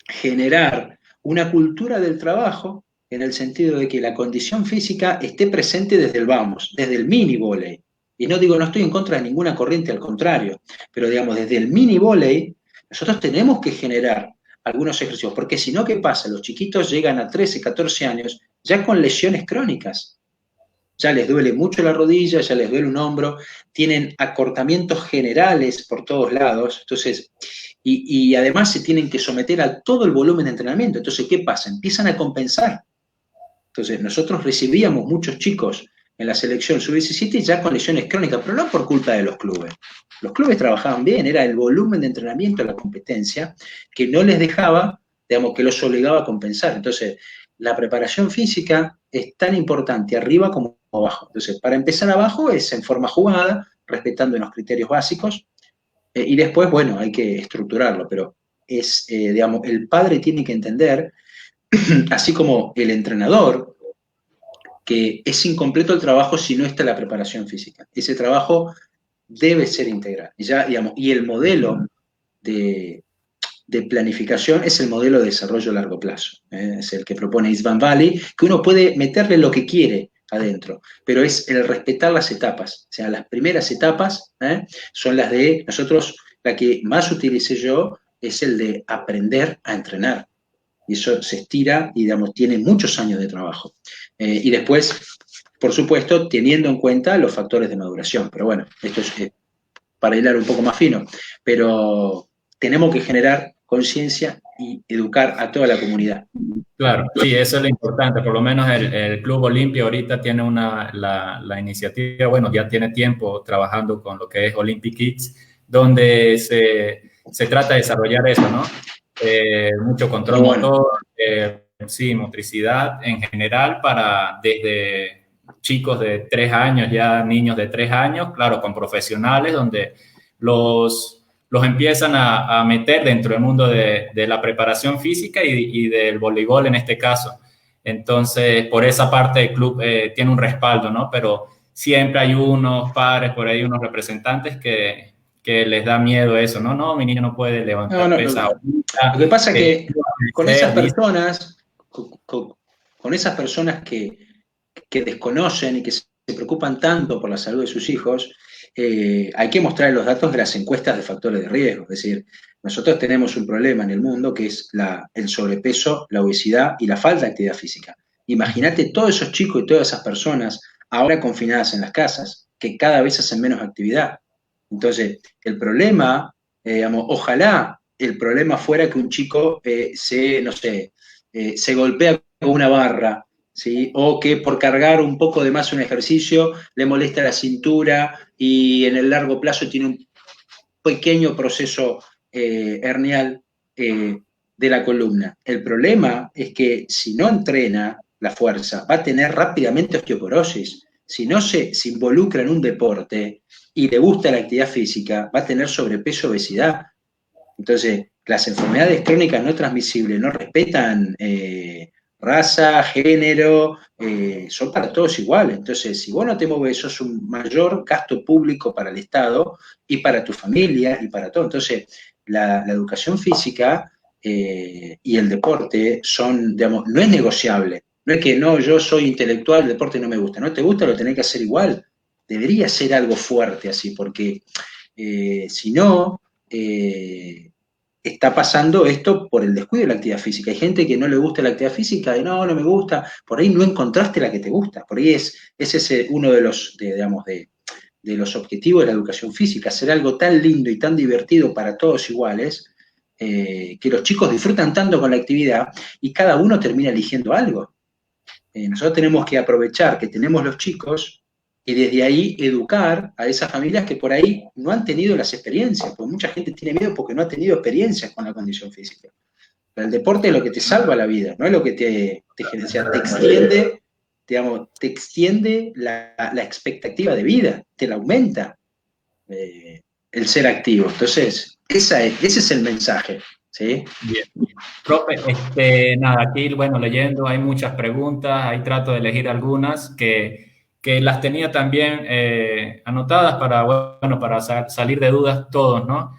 B: generar una cultura del trabajo en el sentido de que la condición física esté presente desde el vamos, desde el mini vóley. Y no digo, no estoy en contra de ninguna corriente, al contrario, pero digamos, desde el mini vóley, nosotros tenemos que generar algunos ejercicios, porque si no, ¿qué pasa? Los chiquitos llegan a 13, 14 años ya con lesiones crónicas. Ya les duele mucho la rodilla, ya les duele un hombro, tienen acortamientos generales por todos lados, entonces, y además se tienen que someter a todo el volumen de entrenamiento. Entonces, ¿qué pasa? Empiezan a compensar. Entonces, nosotros recibíamos muchos chicos en la selección sub-17 ya con lesiones crónicas, pero no por culpa de los clubes. Los clubes trabajaban bien, era el volumen de entrenamiento, la competencia, que no les dejaba, digamos, que los obligaba a compensar. Entonces, la preparación física es tan importante arriba como abajo. Entonces, para empezar abajo es en forma jugada, respetando unos criterios básicos, y después, bueno, hay que estructurarlo, pero es, digamos, el padre tiene que entender, así como el entrenador, que es incompleto el trabajo si no está la preparación física. Ese trabajo debe ser integral. Y, ya, digamos, y el modelo de planificación es el modelo de desarrollo a largo plazo. Es el que propone Isvan Valley, que uno puede meterle lo que quiere adentro, pero es el respetar las etapas. O sea, las primeras etapas son las de nosotros, la que más utilicé yo es el de aprender a entrenar. Y eso se estira y, digamos, tiene muchos años de trabajo. Y después, por supuesto, teniendo en cuenta los factores de maduración. Pero bueno, esto es para hilar un poco más fino. Pero tenemos que generar conciencia y educar a toda la comunidad.
A: Claro, sí, eso es lo importante. Por lo menos el Club Olimpia ahorita tiene la iniciativa, bueno, ya tiene tiempo trabajando con lo que es Olympic Kids, donde se trata de desarrollar eso, ¿no? Mucho control motor, sí, motricidad en general para desde chicos de 3 años, ya niños de 3 años, claro, con profesionales donde los empiezan a meter dentro del mundo de la preparación física y del voleibol en este caso. Entonces, por esa parte el club tiene un respaldo, ¿no? Pero siempre hay unos padres por ahí, unos representantes que les da miedo eso, ¿no? No, mi niño no puede levantar pesas.
B: Lo que pasa es que con esas personas, con esas personas que desconocen y que se preocupan tanto por la salud de sus hijos, hay que mostrar los datos de las encuestas de factores de riesgo. Es decir, nosotros tenemos un problema en el mundo que es el sobrepeso, la obesidad y la falta de actividad física. Imagínate todos esos chicos y todas esas personas ahora confinadas en las casas, que cada vez hacen menos actividad. Entonces, el problema, digamos, ojalá el problema fuera que un chico no sé, se golpea con una barra, ¿sí? O que por cargar un poco de más un ejercicio le molesta la cintura y en el largo plazo tiene un pequeño proceso hernial de la columna. El problema es que si no entrena la fuerza, va a tener rápidamente osteoporosis. Si no se involucra en un deporte y le gusta la actividad física, va a tener sobrepeso, obesidad. Entonces, las enfermedades crónicas no transmisibles no respetan raza, género, son para todos iguales. Entonces, si vos no te mueves, sos un mayor gasto público para el Estado y para tu familia y para todo. Entonces, la educación física y el deporte son, digamos, no es negociable. No es que no, yo soy intelectual, el deporte no me gusta. No te gusta, lo tenés que hacer igual. Debería ser algo fuerte así, porque si no, está pasando esto por el descuido de la actividad física. Hay gente que no le gusta la actividad física y no me gusta. Por ahí no encontraste la que te gusta. Por ahí es ese uno de los, digamos, de los objetivos de la educación física, hacer algo tan lindo y tan divertido para todos iguales, que los chicos disfrutan tanto con la actividad y cada uno termina eligiendo algo. Nosotros tenemos que aprovechar que tenemos los chicos y desde ahí educar a esas familias que por ahí no han tenido las experiencias, porque mucha gente tiene miedo porque no ha tenido experiencias con la condición física. Pero el deporte es lo que te salva la vida, no es lo que te genera, o sea, te extiende, digamos, te extiende la expectativa de vida, te la aumenta el ser activo. Entonces, ese es el mensaje, ¿sí?
A: Bien. Profe, nada, aquí, bueno, leyendo hay muchas preguntas, ahí trato de elegir algunas que las tenía también anotadas para, bueno, para salir de dudas todos, ¿no?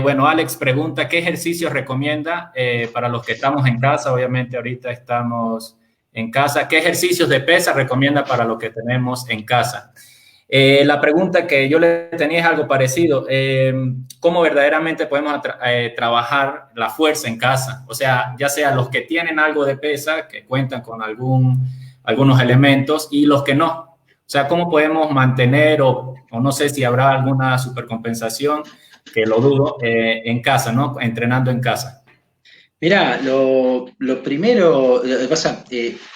A: Bueno, Alex pregunta, ¿qué ejercicios recomienda para los que estamos en casa? Obviamente ahorita estamos en casa. ¿Qué ejercicios de pesa recomienda para los que tenemos en casa? La pregunta que yo le tenía es algo parecido. ¿Cómo verdaderamente podemos trabajar la fuerza en casa? O sea, ya sea los que tienen algo de pesa, que cuentan con algunos elementos, y los que no. O sea, ¿cómo podemos mantener o no sé si habrá alguna supercompensación, que lo dudo, en casa, ¿no? Entrenando en casa.
B: Mirá, lo primero, lo que pasa,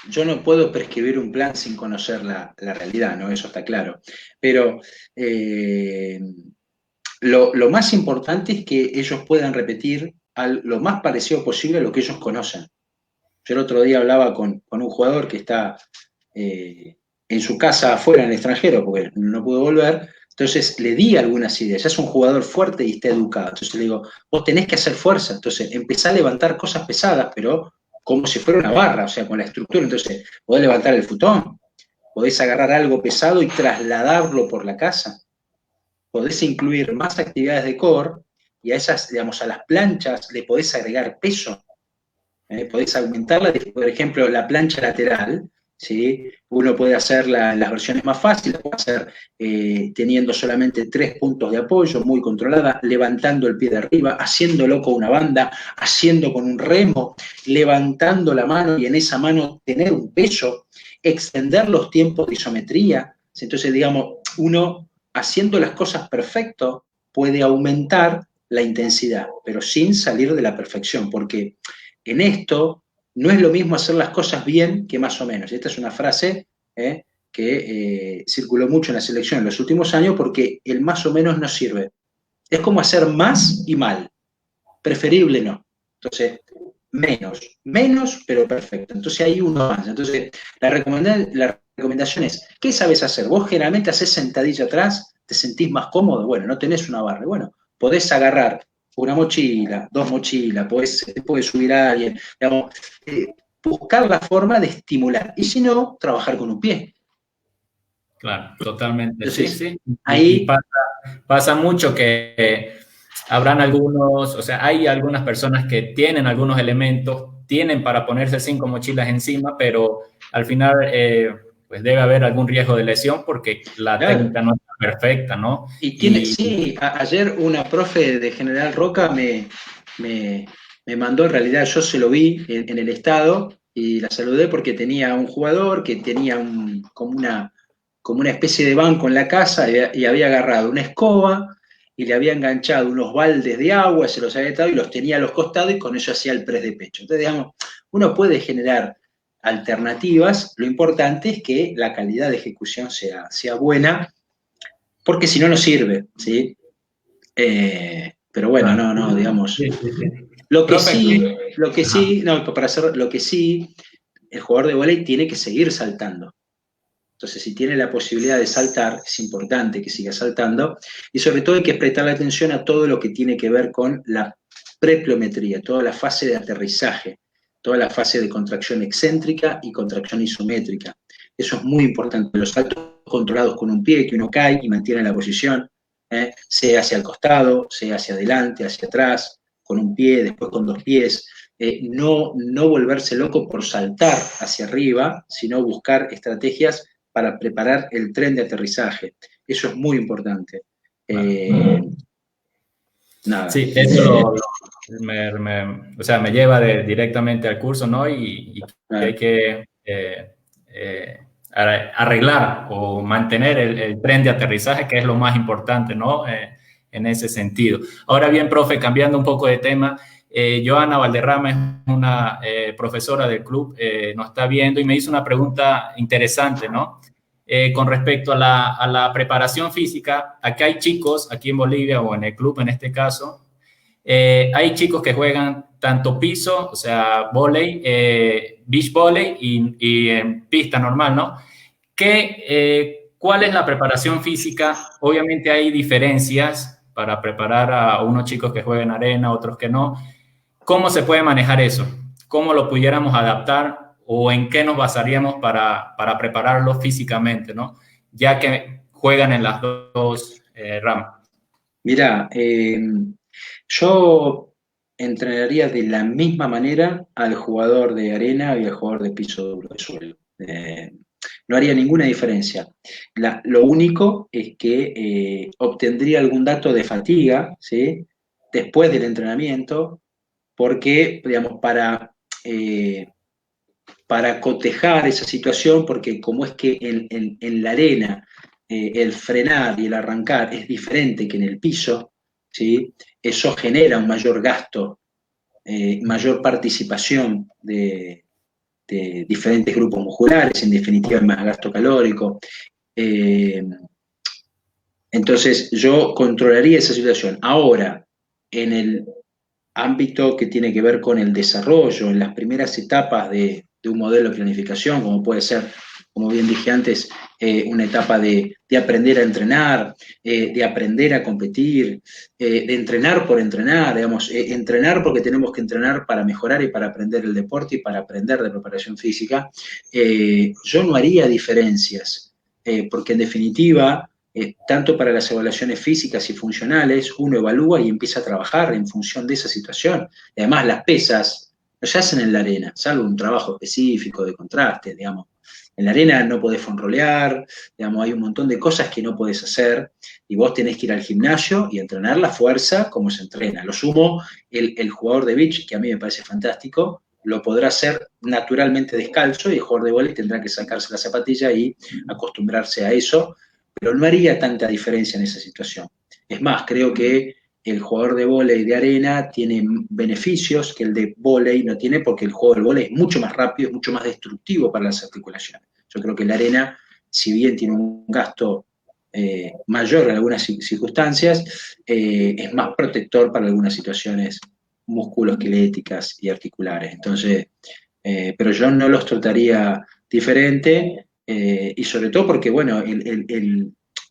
B: yo no puedo prescribir un plan sin conocer la realidad, ¿no? Eso está claro. Pero lo más importante es que ellos puedan repetir lo más parecido posible a lo que ellos conocen. Yo el otro día hablaba con un jugador que está en su casa afuera en el extranjero, porque no pudo volver, entonces le di algunas ideas. Ya es un jugador fuerte y está educado. Entonces le digo, vos tenés que hacer fuerza. Entonces empezá a levantar cosas pesadas, pero como si fuera una barra, o sea, con la estructura. Entonces podés levantar el futón, podés agarrar algo pesado y trasladarlo por la casa. Podés incluir más actividades de core y a esas, digamos, a las planchas le podés agregar peso. Podés aumentarla, por ejemplo, la plancha lateral, ¿sí? Uno puede hacerla en las versiones más fáciles, puede hacer teniendo solamente 3 puntos de apoyo, muy controlada, levantando el pie de arriba, haciéndolo con una banda, haciendo con un remo, levantando la mano y en esa mano tener un peso, extender los tiempos de isometría. Entonces, digamos, uno haciendo las cosas perfecto puede aumentar la intensidad, pero sin salir de la perfección, porque en esto no es lo mismo hacer las cosas bien que más o menos. Esta es una frase que circuló mucho en la selección en los últimos años porque el más o menos no sirve. Es como hacer más y mal. Preferible no. Entonces, menos, pero perfecto. Entonces ahí uno más. Entonces, la recomendación es, ¿qué sabes hacer? Vos generalmente haces sentadilla atrás, te sentís más cómodo, bueno, no tenés una barra. Bueno, podés agarrar una mochila, 2 mochilas, podés subir a alguien, digamos, buscar la forma de estimular. Y si no, trabajar con un pie.
A: Claro, totalmente. Sí,
B: Entonces,
A: sí. Y
B: ahí,
A: pasa mucho que habrán algunos, o sea, hay algunas personas que tienen algunos elementos, tienen para ponerse 5 mochilas encima, pero al final, pues debe haber algún riesgo de lesión porque la
B: claro,
A: técnica no es perfecta, ¿no?
B: y tiene,
A: Y
B: sí, ayer una profe de General Roca me, me mandó, en realidad yo se lo vi en el estado y la saludé porque tenía un jugador que tenía como una especie de banco en la casa y había agarrado una escoba y le había enganchado unos baldes de agua, se los había atado y los tenía a los costados y con eso hacía el press de pecho. Entonces, digamos, uno puede generar alternativas, lo importante es que la calidad de ejecución sea buena porque si no, no sirve, ¿sí? Pero bueno,
A: claro.
B: no, digamos.
A: Sí, sí, sí. Profe,
B: Lo que
A: ajá.
B: sí, no, para hacer lo que sí, el jugador de vóley tiene que seguir saltando. Entonces, si tiene la posibilidad de saltar, es importante que siga saltando. Y sobre todo hay que prestarle atención a todo lo que tiene que ver con la prepliometría, toda la fase de aterrizaje, toda la fase de contracción excéntrica y contracción isométrica. Eso es muy importante. Los saltos controlados con un pie, que uno cae y mantiene la posición, sea hacia el costado, sea hacia adelante, hacia atrás, con un pie, después con 2 pies. No volverse loco por saltar hacia arriba, sino buscar estrategias para preparar el tren de aterrizaje. Eso es muy importante.
A: Claro.
B: nada.
A: Sí, eso o sea, me lleva directamente al curso, ¿no? Y que hay que arreglar o mantener el tren de aterrizaje, que es lo más importante, ¿no? En ese sentido. Ahora bien, profe, cambiando un poco de tema, Joana Valderrama es una profesora del club, nos está viendo y me hizo una pregunta interesante, ¿no? Con respecto a la preparación física, aquí hay chicos, aquí en Bolivia o en el club en este caso, hay chicos que juegan tanto piso, o sea, vóley, beach volley y en pista normal, ¿no? ¿Cuál es la preparación física? Obviamente hay diferencias para preparar a unos chicos que jueguen arena, otros que no. ¿Cómo se puede manejar eso? ¿Cómo lo pudiéramos adaptar o en qué nos basaríamos para prepararlos físicamente, ¿no? Ya que juegan en las dos ramas.
B: Mira, yo entrenaría de la misma manera al jugador de arena y al jugador de piso duro de suelo. No haría ninguna diferencia. Lo único es que obtendría algún dato de fatiga, ¿sí? Después del entrenamiento, porque, digamos, para cotejar esa situación, porque como es que en la arena el frenar y el arrancar es diferente que en el piso, ¿sí? Eso genera un mayor gasto, mayor participación de diferentes grupos musculares, en definitiva más gasto calórico. Eh, entonces yo controlaría esa situación. Ahora, en el ámbito que tiene que ver con el desarrollo, en las primeras etapas de un modelo de planificación, como puede ser, como bien dije antes, una etapa de aprender a entrenar, de aprender a competir, de entrenar por entrenar, digamos, entrenar porque tenemos que entrenar para mejorar y para aprender el deporte y para aprender de preparación física, yo no haría diferencias, porque en definitiva tanto para las evaluaciones físicas y funcionales, uno evalúa y empieza a trabajar en función de esa situación. Y además, las pesas no se hacen en la arena, salvo un trabajo específico de contraste, digamos. En la arena no podés fonrolear, digamos, hay un montón de cosas que no podés hacer y vos tenés que ir al gimnasio y entrenar la fuerza como se entrena. Lo sumo, el jugador de beach, que a mí me parece fantástico, lo podrá hacer naturalmente descalzo y el jugador de vóley tendrá que sacarse la zapatilla y acostumbrarse a eso, pero no haría tanta diferencia en esa situación. Es más, creo que el jugador de vóley de arena tiene beneficios que el de vóley no tiene, porque el juego del vóley es mucho más rápido, es mucho más destructivo para las articulaciones. Yo creo que la arena, si bien tiene un gasto mayor en algunas circunstancias, es más protector para algunas situaciones musculoesqueléticas y articulares. Entonces, pero yo no los trataría diferente, y sobre todo porque, bueno,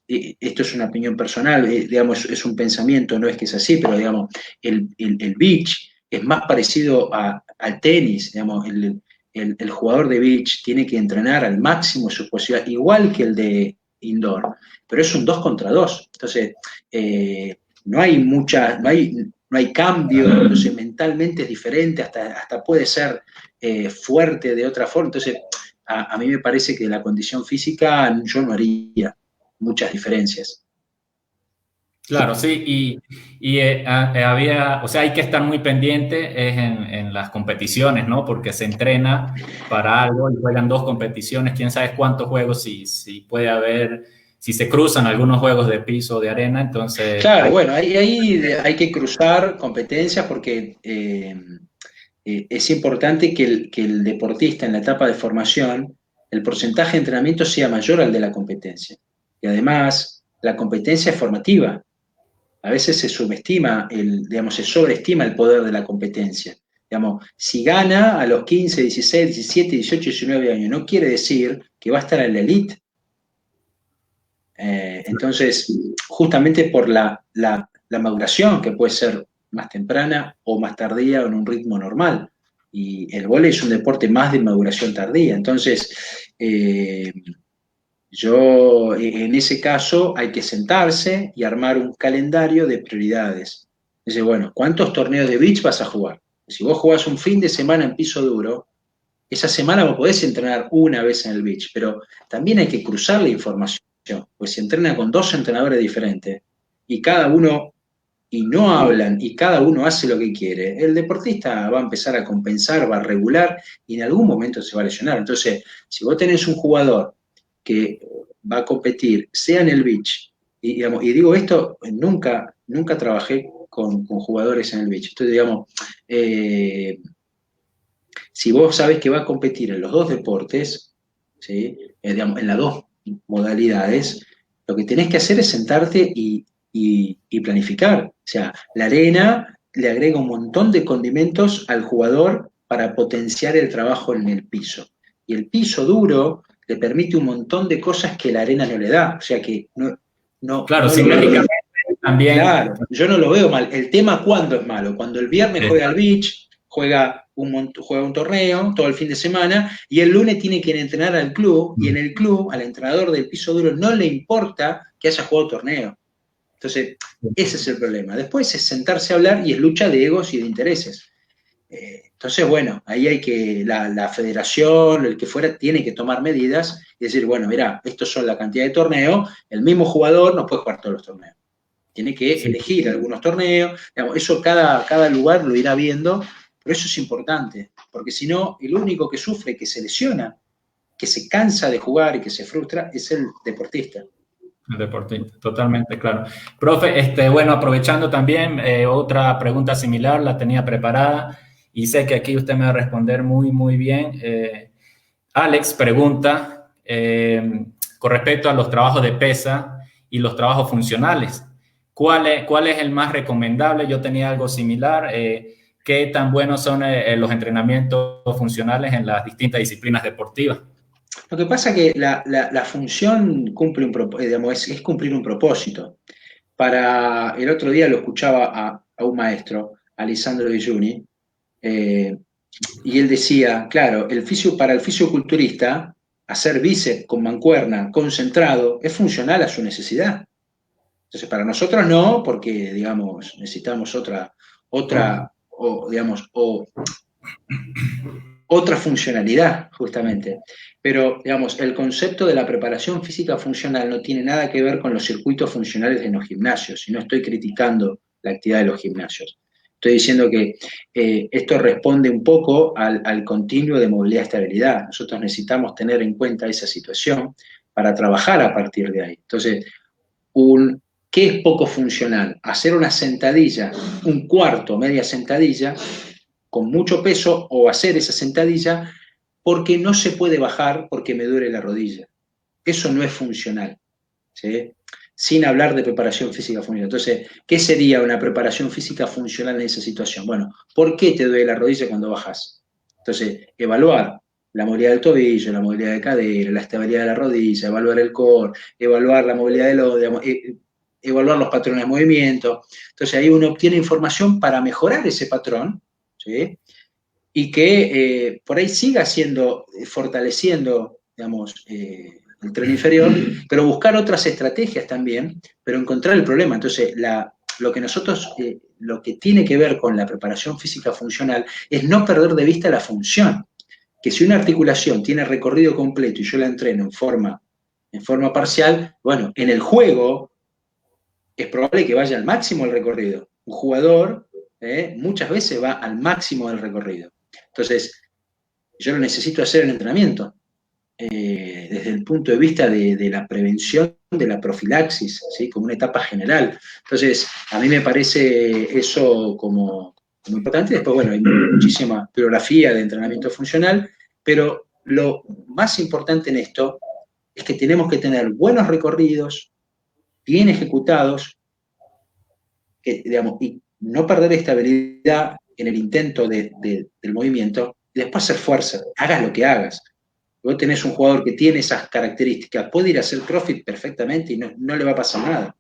B: esto es una opinión personal, digamos, es un pensamiento, no es que es así, pero digamos, el beach es más parecido al tenis, digamos, el jugador de beach tiene que entrenar al máximo de sus posibilidades, igual que el de indoor, pero es un 2 contra 2, entonces no hay no hay cambio, entonces mentalmente es diferente, hasta puede ser fuerte de otra forma, entonces a mí me parece que la condición física yo no haría muchas diferencias.
A: Claro, sí, había, o sea, hay que estar muy pendiente es en las competiciones, ¿no? Porque se entrena para algo y juegan dos competiciones, quién sabe cuántos juegos, si puede haber, si se cruzan algunos juegos de piso o de arena, entonces
B: Claro,
A: hay.
B: bueno, ahí hay que cruzar competencias porque es importante que el deportista en la etapa de formación, el porcentaje de entrenamiento sea mayor al de la competencia. Y además, la competencia es formativa. A veces se subestima, digamos, se sobreestima el poder de la competencia. Digamos, si gana a los 15, 16, 17, 18, 19 años, no quiere decir que va a estar en la elite. Entonces, justamente por la maduración, que puede ser más temprana o más tardía o en un ritmo normal. Y el vóley es un deporte más de maduración tardía. Entonces, yo, en ese caso, hay que sentarse y armar un calendario de prioridades. Dice, bueno, ¿cuántos torneos de beach vas a jugar? Si vos jugás un fin de semana en piso duro, esa semana vos podés entrenar una vez en el beach, pero también hay que cruzar la información, pues se entrena con dos entrenadores diferentes y cada uno y no hablan y cada uno hace lo que quiere, el deportista va a empezar a compensar, va a regular y en algún momento se va a lesionar. Entonces, si vos tenés un jugador que va a competir, sea en el beach, y, digamos, y digo esto, nunca trabajé con jugadores en el beach. Entonces, digamos, si vos sabés que va a competir en los dos deportes, ¿sí? Digamos, en las dos modalidades, lo que tenés que hacer es sentarte y planificar. O sea, la arena le agrega un montón de condimentos al jugador para potenciar el trabajo en el piso. Y el piso duro le permite un montón de cosas que la arena no le da. O sea que
A: Claro,
B: no lo veo.
A: sinérgicamente también.
B: Claro, yo no lo veo mal. El tema cuándo es malo, cuando el viernes juega al beach, juega un torneo todo el fin de semana y el lunes tiene que ir a entrenar al club y en el club al entrenador del piso duro no le importa que haya jugado torneo. Entonces, ese es el problema. Después es sentarse a hablar y es lucha de egos y de intereses. Entonces, bueno, ahí hay que, la federación, el que fuera, tiene que tomar medidas y decir, bueno, mira, estos son la cantidad de torneos, el mismo jugador no puede jugar todos los torneos. Tiene que
A: Sí.
B: elegir algunos torneos, digamos, eso cada lugar lo irá viendo, pero eso es importante, porque si no, el único que sufre, que se lesiona, que se cansa de jugar y que se frustra, es el deportista.
A: El deportista, totalmente claro. Profe, bueno, aprovechando también, otra pregunta similar la tenía preparada y sé que aquí usted me va a responder muy, muy bien. Alex pregunta con respecto a los trabajos de pesa y los trabajos funcionales. ¿Cuál es el más recomendable? Yo tenía algo similar. ¿Qué tan buenos son los entrenamientos funcionales en las distintas disciplinas deportivas?
B: Lo que pasa es que la función cumple digamos, es cumplir un propósito. El otro día lo escuchaba a un maestro, a Lisandro Di Giuni, y él decía, claro, para el fisioculturista, hacer bíceps con mancuerna, concentrado, es funcional a su necesidad. Entonces, para nosotros no, porque, digamos, necesitamos digamos, otra funcionalidad, justamente. Pero, digamos, el concepto de la preparación física funcional no tiene nada que ver con los circuitos funcionales en los gimnasios, y no estoy criticando la actividad de los gimnasios. Estoy diciendo que esto responde un poco al continuo de movilidad y estabilidad. Nosotros necesitamos tener en cuenta esa situación para trabajar a partir de ahí. Entonces, ¿qué es poco funcional? Hacer una sentadilla, un cuarto, media sentadilla, con mucho peso o hacer esa sentadilla porque no se puede bajar porque me duele la rodilla. Eso no es funcional, ¿sí? Sin hablar de preparación física funcional. Entonces, ¿qué sería una preparación física funcional en esa situación? Bueno, ¿por qué te duele la rodilla cuando bajas? Entonces, evaluar la movilidad del tobillo, la movilidad de cadera, la estabilidad de la rodilla, evaluar el core, evaluar la movilidad de los, digamos, evaluar los patrones de movimiento. Entonces, ahí uno obtiene información para mejorar ese patrón, ¿sí? Y que por ahí siga fortaleciendo, digamos, el tren inferior, pero buscar otras estrategias también, pero encontrar el problema. Entonces, lo que tiene que ver con la preparación física funcional es no perder de vista la función, que si una articulación tiene recorrido completo y yo la entreno en forma parcial, bueno, en el juego es probable que vaya al máximo el recorrido. Un jugador muchas veces va al máximo del recorrido. Entonces, yo lo necesito hacer en entrenamiento, desde el punto de vista de la prevención de la profilaxis, ¿sí? Como una etapa general. Entonces, a mí me parece eso como importante. Después, bueno, hay muchísima bibliografía de entrenamiento funcional, pero lo más importante en esto es que tenemos que tener buenos recorridos, bien ejecutados, digamos, y no perder estabilidad en el intento del movimiento, y después hacer fuerza, hagas lo que hagas. Vos tenés un jugador que tiene esas características, puede ir a hacer CrossFit perfectamente y no le va a pasar nada.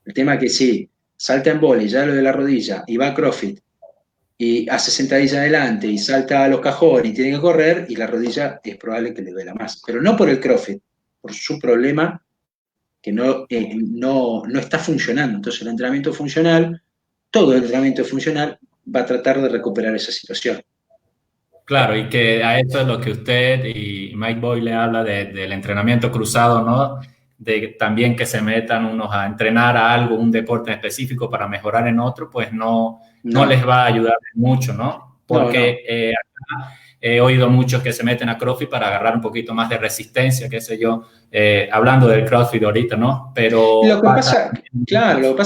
B: El tema es que si salta en vóley, ya lo de la rodilla, y va a CrossFit, y hace sentadilla adelante, y salta a los cajones, y tiene que correr, y la rodilla es probable que le duela más. Pero no por el CrossFit, por su problema que no está funcionando. Entonces el entrenamiento funcional, todo el entrenamiento funcional va a tratar de recuperar esa situación.
A: Claro, y que a eso es lo que usted y Mike Boyle habla del entrenamiento cruzado, ¿no? también que se metan unos a entrenar a algo, un deporte en específico para mejorar en otro, pues no les va a ayudar mucho, ¿no? Porque he oído muchos que se meten a CrossFit para agarrar un poquito más de resistencia, qué sé yo, hablando del CrossFit ahorita, ¿no? Pero
B: lo que pasa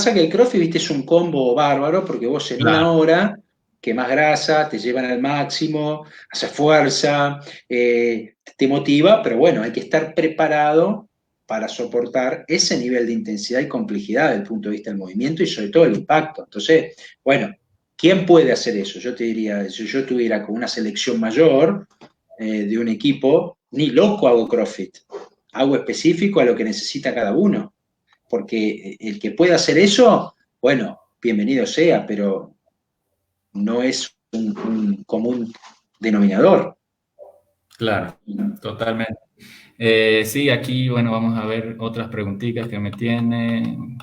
B: es que el CrossFit, viste, es un combo bárbaro, porque vos en una hora quemás grasa, te llevan al máximo, haces fuerza, te motiva, pero bueno, hay que estar preparado para soportar ese nivel de intensidad y complejidad desde el punto de vista del movimiento y sobre todo el impacto. Entonces, bueno, ¿quién puede hacer eso? Yo te diría, si yo tuviera con una selección mayor de un equipo, ni loco hago CrossFit. Hago específico a lo que necesita cada uno. Porque el que pueda hacer eso, bueno, bienvenido sea, pero no es un común denominador.
A: Claro, totalmente. Sí, aquí, bueno, vamos a ver otras preguntitas que me tienen.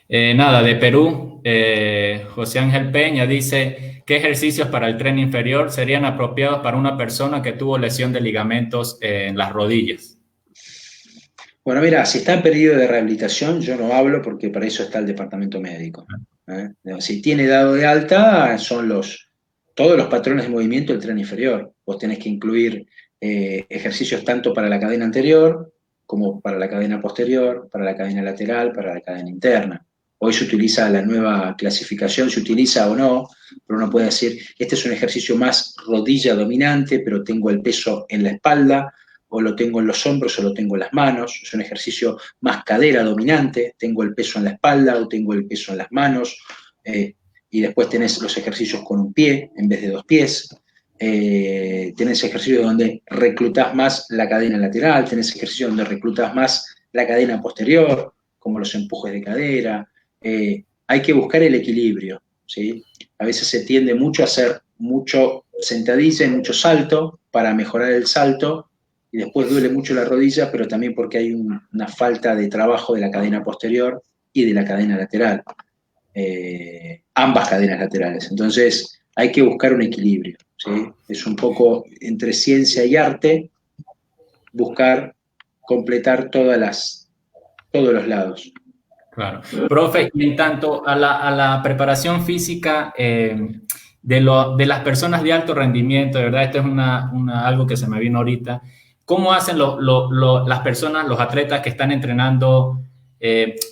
A: Nada, de Perú, José Ángel Peña dice, ¿qué ejercicios para el tren inferior serían apropiados para una persona que tuvo lesión de ligamentos en las rodillas?
B: Bueno, mira, si está en periodo de rehabilitación, yo no hablo porque para eso está el departamento médico. Si tiene dado de alta, son todos los patrones de movimiento del tren inferior. Vos tenés que incluir ejercicios tanto para la cadena anterior como para la cadena posterior, para la cadena lateral, para la cadena interna. Hoy se utiliza la nueva clasificación, se utiliza o no, pero uno puede decir, este es un ejercicio más rodilla dominante, pero tengo el peso en la espalda, o lo tengo en los hombros o lo tengo en las manos. Es un ejercicio más cadera dominante, tengo el peso en la espalda o tengo el peso en las manos. Y después tenés los ejercicios con un pie en vez de dos pies. Tenés ejercicios donde reclutás más la cadena lateral, tenés ejercicios donde reclutás más la cadena posterior, como los empujes de cadera. Hay que buscar el equilibrio, ¿sí? A veces se tiende mucho a hacer mucho sentadilla y mucho salto para mejorar el salto, y después duele mucho la rodilla, pero también porque hay una falta de trabajo de la cadena posterior y de la cadena lateral, ambas cadenas laterales. Entonces hay que buscar un equilibrio, ¿sí? Es un poco entre ciencia y arte buscar completar todos los lados.
A: Claro. Profe, y en tanto a la preparación física de las personas de alto rendimiento, de verdad, esto es algo que se me vino ahorita. ¿Cómo hacen las personas, los atletas que están entrenando,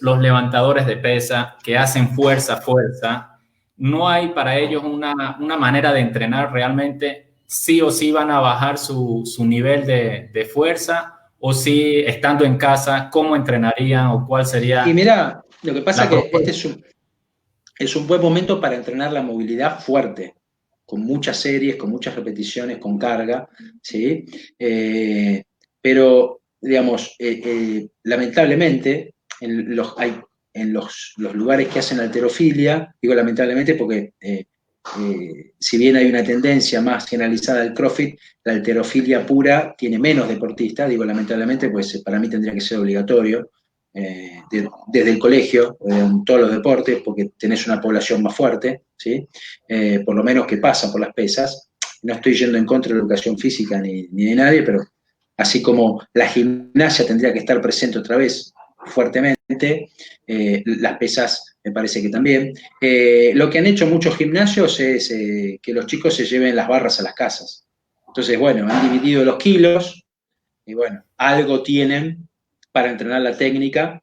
A: los levantadores de pesa, que hacen fuerza? ¿No hay para ellos una manera de entrenar realmente? ¿Sí o sí van a bajar su nivel de fuerza? O si estando en casa, ¿cómo entrenarían o cuál sería?
B: Y mira, lo que pasa es que este es un buen momento para entrenar la movilidad fuerte, con muchas series, con muchas repeticiones, con carga, ¿sí? Pero, digamos, lamentablemente, en los lugares que hacen halterofilia, digo lamentablemente porque si bien hay una tendencia más generalizada al CrossFit, la halterofilia pura tiene menos deportistas, digo lamentablemente, pues para mí tendría que ser obligatorio, desde el colegio, en todos los deportes, porque tenés una población más fuerte, ¿sí? Por lo menos que pasa por las pesas. No estoy yendo en contra de la educación física ni de nadie, pero así como la gimnasia tendría que estar presente otra vez fuertemente, las pesas me parece que también. Lo que han hecho muchos gimnasios es que los chicos se lleven las barras a las casas. Entonces, bueno, han dividido los kilos y bueno, algo tienen para entrenar la técnica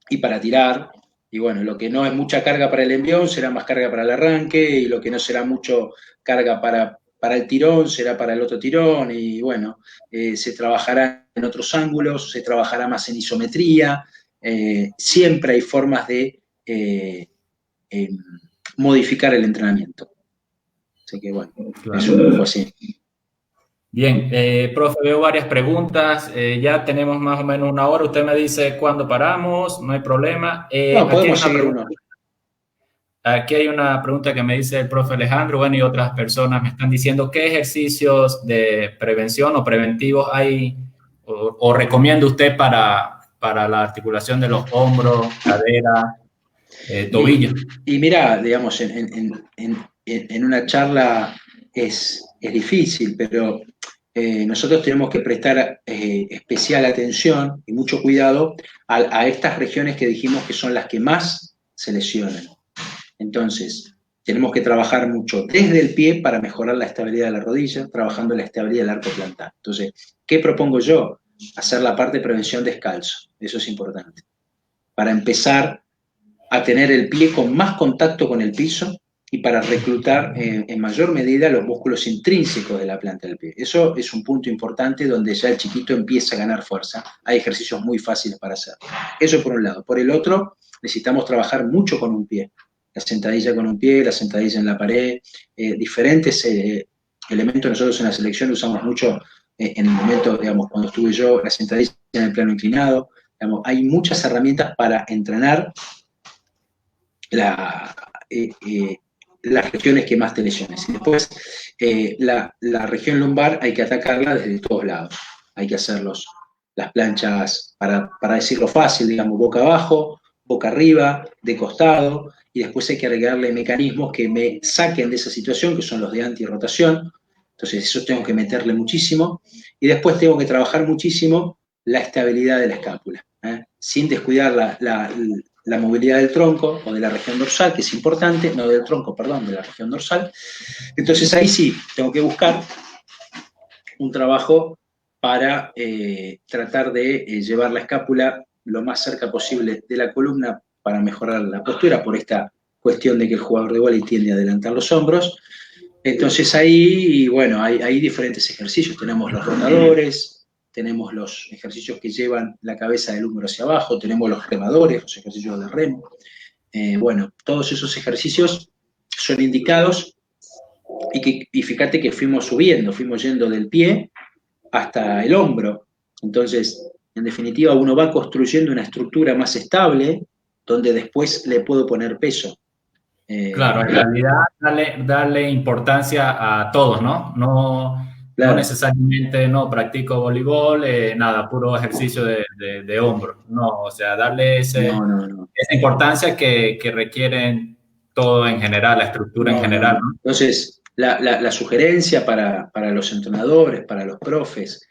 B: y para tirar. Y bueno, lo que no es mucha carga para el envión será más carga para el arranque, y lo que no será mucho carga para el tirón será para el otro tirón. Y bueno, se trabajará en otros ángulos, se trabajará más en isometría. Siempre hay formas de modificar el entrenamiento. Así que bueno, claro, es un poco así.
A: Bien, profe, veo varias preguntas. Ya tenemos más o menos una hora. Usted me dice cuándo paramos, no hay problema.
B: No, podemos seguir uno.
A: Aquí hay una pregunta que me dice el profe Alejandro, bueno, y otras personas me están diciendo qué ejercicios de prevención o preventivos hay o recomienda usted para la articulación de los hombros, cadera, tobillo.
B: Y mira, digamos, en una charla es difícil, pero nosotros tenemos que prestar especial atención y mucho cuidado a estas regiones que dijimos que son las que más se lesionan. Entonces, tenemos que trabajar mucho desde el pie para mejorar la estabilidad de la rodilla, trabajando la estabilidad del arco plantar. Entonces, ¿qué propongo yo? Hacer la parte de prevención descalzo. Eso es importante. Para empezar a tener el pie con más contacto con el piso y para reclutar en mayor medida los músculos intrínsecos de la planta del pie. Eso es un punto importante donde ya el chiquito empieza a ganar fuerza. Hay ejercicios muy fáciles para hacer. Eso por un lado. Por el otro, necesitamos trabajar mucho con un pie. La sentadilla con un pie, la sentadilla en la pared, diferentes elementos. Nosotros en la selección usamos mucho en el momento, digamos, cuando estuve yo, la sentadilla en el plano inclinado. Digamos, hay muchas herramientas para entrenar las regiones que más te lesiones. Y después, la región lumbar hay que atacarla desde todos lados. Hay que hacer las planchas, para decirlo fácil, digamos, boca abajo, boca arriba, de costado, y después hay que agregarle mecanismos que me saquen de esa situación, que son los de antirrotación. Entonces, eso tengo que meterle muchísimo. Y después tengo que trabajar muchísimo la estabilidad de la escápula, sin descuidar la movilidad del tronco o de la región dorsal, que es importante, no del tronco, perdón, de la región dorsal. Entonces ahí sí, tengo que buscar un trabajo para tratar de llevar la escápula lo más cerca posible de la columna para mejorar la postura, por esta cuestión de que el jugador de vóley tiende a adelantar los hombros. Entonces ahí, bueno, hay diferentes ejercicios, tenemos los rotadores, tenemos los ejercicios que llevan la cabeza del húmero hacia abajo, tenemos los remadores, los ejercicios de remo. Bueno, todos esos ejercicios son indicados y fíjate que fuimos subiendo, fuimos yendo del pie hasta el hombro. Entonces, en definitiva, uno va construyendo una estructura más estable donde después le puedo poner peso.
A: Claro, en realidad darle importancia a todos, ¿no?
B: Claro.
A: No necesariamente, no, practico voleibol, nada, puro ejercicio de hombro. No, o sea, darle esa importancia que requieren todo en general, la estructura en general, ¿no?
B: Entonces, la sugerencia para los entrenadores, para los profes,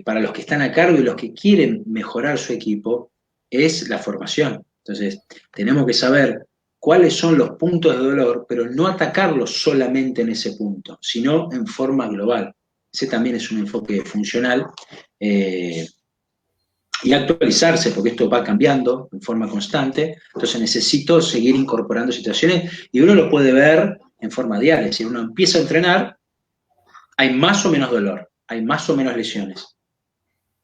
B: para los que están a cargo y los que quieren mejorar su equipo, es la formación. Entonces, tenemos que saber cuáles son los puntos de dolor, pero no atacarlos solamente en ese punto, sino en forma global. Ese también es un enfoque funcional. Y actualizarse, porque esto va cambiando en forma constante, entonces necesito seguir incorporando situaciones, y uno lo puede ver en forma diaria. Si uno empieza a entrenar, hay más o menos dolor, hay más o menos lesiones.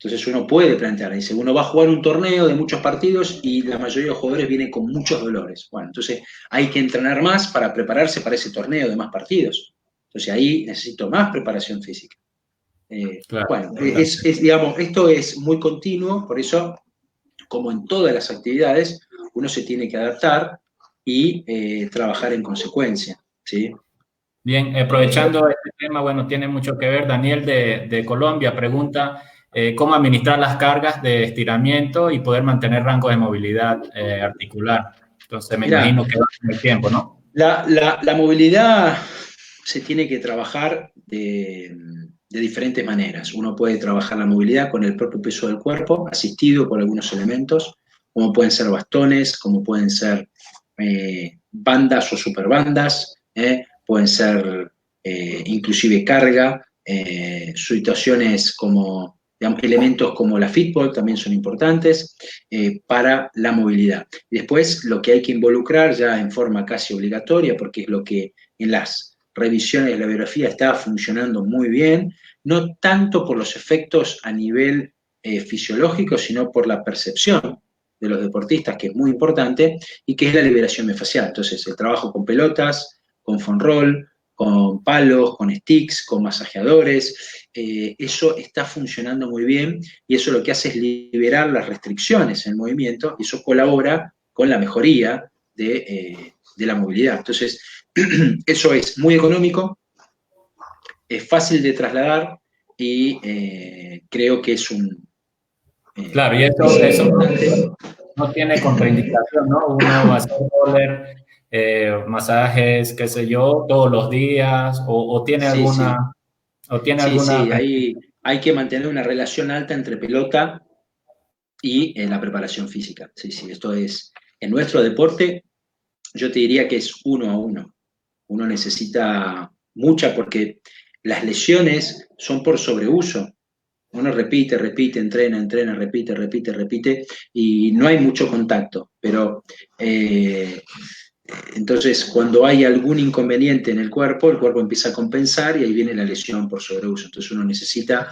B: Entonces uno puede plantear, dice, uno va a jugar un torneo de muchos partidos y la mayoría de los jugadores vienen con muchos dolores. Bueno, entonces hay que entrenar más para prepararse para ese torneo de más partidos. Entonces ahí necesito más preparación física. Claro, bueno, claro. Digamos, esto es muy continuo, por eso, como en todas las actividades, uno se tiene que adaptar y trabajar en consecuencia, ¿sí?
A: Bien, aprovechando este tema, bueno, tiene mucho que ver. Daniel de Colombia pregunta cómo administrar las cargas de estiramiento y poder mantener rango de movilidad articular. Entonces me imagino que va con el tiempo, ¿no?
B: La movilidad se tiene que trabajar de diferentes maneras. Uno puede trabajar la movilidad con el propio peso del cuerpo, asistido por algunos elementos, como pueden ser bastones, como pueden ser bandas o superbandas, pueden ser inclusive carga, situaciones como, digamos, elementos como la fitball también son importantes para la movilidad. Y después lo que hay que involucrar ya en forma casi obligatoria, porque es lo que en las revisiones de la biografía está funcionando muy bien, no tanto por los efectos a nivel fisiológico, sino por la percepción de los deportistas, que es muy importante, y que es la liberación miofascial. Entonces, el trabajo con pelotas, con foam roll, con palos, con sticks, con masajeadores, eso está funcionando muy bien, y eso lo que hace es liberar las restricciones en el movimiento, y eso colabora con la mejoría de la movilidad. Entonces, eso es muy económico, es fácil de trasladar y creo que es un...
A: claro, y eso no tiene contraindicación, ¿no? Uno va a hacer roller, masajes, qué sé yo, todos los días, o tiene alguna ¿O tiene
B: Sí,
A: alguna?
B: sí, ahí hay que mantener una relación alta entre pelota y la preparación física. Sí, sí, esto es, en nuestro deporte, yo te diría que es 1 a 1. Uno necesita mucha porque las lesiones son por sobreuso. Uno repite, repite, entrena, entrena, repite, repite, repite, y no hay mucho contacto. Pero entonces, cuando hay algún inconveniente en el cuerpo empieza a compensar y ahí viene la lesión por sobreuso. Entonces, uno necesita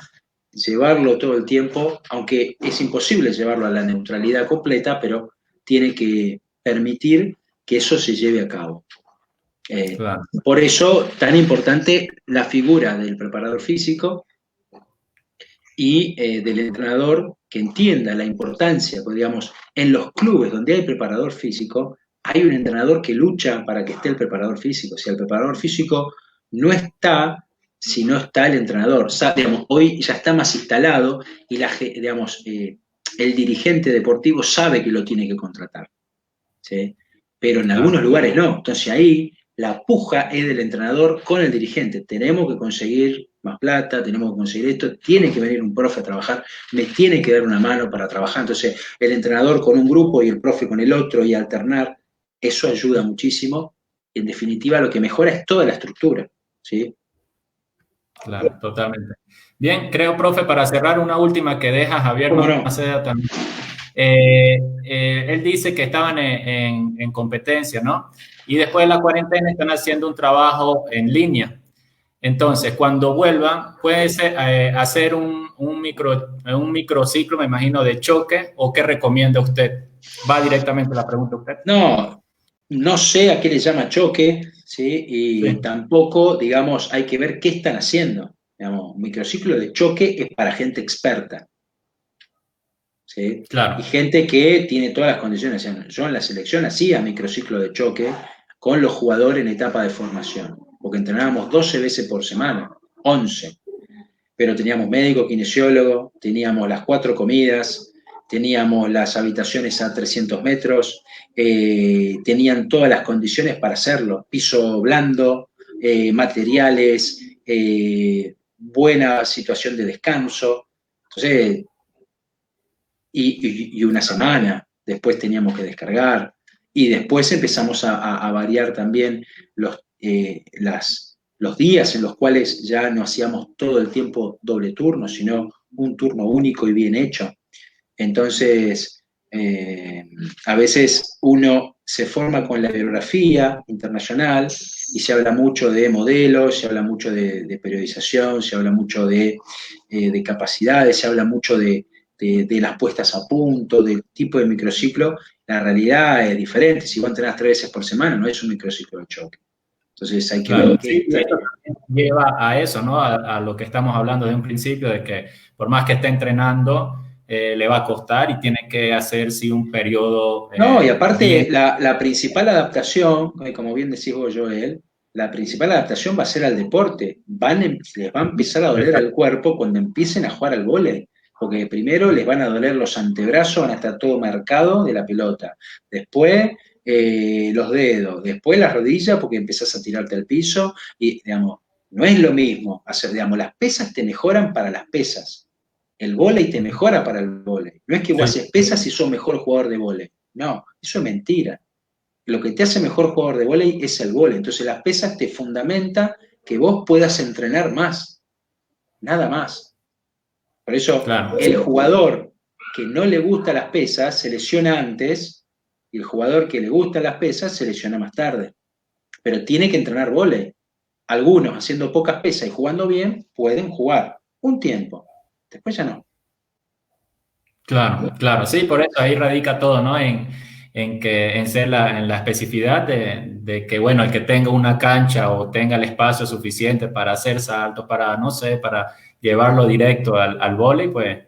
B: llevarlo todo el tiempo, aunque es imposible llevarlo a la neutralidad completa, pero tiene que permitir que eso se lleve a cabo.
A: Claro,
B: Por eso, tan importante la figura del preparador físico y del entrenador que entienda la importancia, pues, digamos, en los clubes donde hay preparador físico, hay un entrenador que lucha para que esté el preparador físico. Si el preparador físico no está, si no está el entrenador, digamos, hoy ya está más instalado y digamos, el dirigente deportivo sabe que lo tiene que contratar, ¿sí? Pero en
A: claro.
B: algunos lugares no. Entonces ahí la puja es del entrenador con el dirigente. Tenemos que conseguir más plata, tenemos que conseguir esto, tiene que venir un profe a trabajar, me tiene que dar una mano para trabajar. Entonces el entrenador con un grupo y el profe con el otro y alternar, eso ayuda muchísimo. En definitiva, lo que mejora es toda la estructura, ¿sí?
A: Claro, totalmente. Bien, creo, profe, para cerrar una última que deja Javier
B: ¿Cómo no?
A: Maceda también. Él dice que estaban en competencia, ¿no? Y después de la cuarentena están haciendo un trabajo en línea. Entonces, cuando vuelvan, puede ser, hacer un microciclo, me imagino, de choque, o qué recomienda usted. Va directamente la pregunta a usted.
B: No, no sé a qué le llama choque, ¿sí?
A: Sí,
B: Y tampoco, digamos, hay que ver qué están haciendo. Digamos, un microciclo de choque es para gente experta, ¿sí? Y
A: claro.
B: gente que tiene todas las condiciones. Yo en la selección hacía microciclo de choque con los jugadores en etapa de formación, porque entrenábamos 12 veces por semana, 11, pero teníamos médico, kinesiólogo, teníamos las 4 comidas, teníamos las habitaciones a 300 metros, tenían todas las condiciones para hacerlo, piso blando, materiales, buena situación de descanso. Entonces, y una semana después teníamos que descargar, y después empezamos a variar también los días en los cuales ya no hacíamos todo el tiempo doble turno, sino un turno único y bien hecho. Entonces, a veces uno se forma con la bibliografía internacional y se habla mucho de modelos, se habla mucho de periodización, se habla mucho de capacidades, se habla mucho de las puestas a punto, del tipo de microciclo. La realidad es diferente. Si vos entrenás 3 veces por semana, no es un microciclo de choque. Entonces hay que
A: Claro,
B: ver
A: sí,
B: qué.
A: y eso también lleva a eso, ¿no? A lo que estamos hablando de un principio, de que por más que esté entrenando, le va a costar y tiene que hacer, sí, un periodo
B: No, y
A: bien.
B: aparte, la principal adaptación, como bien decís vos, Joel, la principal adaptación va a ser al deporte. Les va a empezar a doler al
A: Perfecto.
B: cuerpo cuando empiecen a jugar al vóley. Porque primero les van a doler los antebrazos, van a estar todo marcado de la pelota. Después los dedos, después las rodillas, porque empezás a tirarte al piso. Y, digamos, no es lo mismo hacer, digamos, las pesas te mejoran para las pesas. El vóley te mejora para el vóley. No es que vos
A: Sí,
B: haces pesas y sos mejor jugador de vóley. No, eso es mentira. Lo que te hace mejor jugador de vóley es el vóley. Entonces las pesas te fundamentan que vos puedas entrenar más, nada más. Por eso
A: claro,
B: el jugador que no le gusta las pesas se lesiona antes y el jugador que le gusta las pesas se lesiona más tarde. Pero tiene que entrenar vóley. Algunos haciendo pocas pesas y jugando bien pueden jugar un tiempo. Después ya no.
A: claro, claro. Sí, por eso ahí radica todo, ¿no? En la especificidad de que, bueno, el que tenga una cancha o tenga el espacio suficiente para hacer saltos, para, no sé, para llevarlo directo al vóley, pues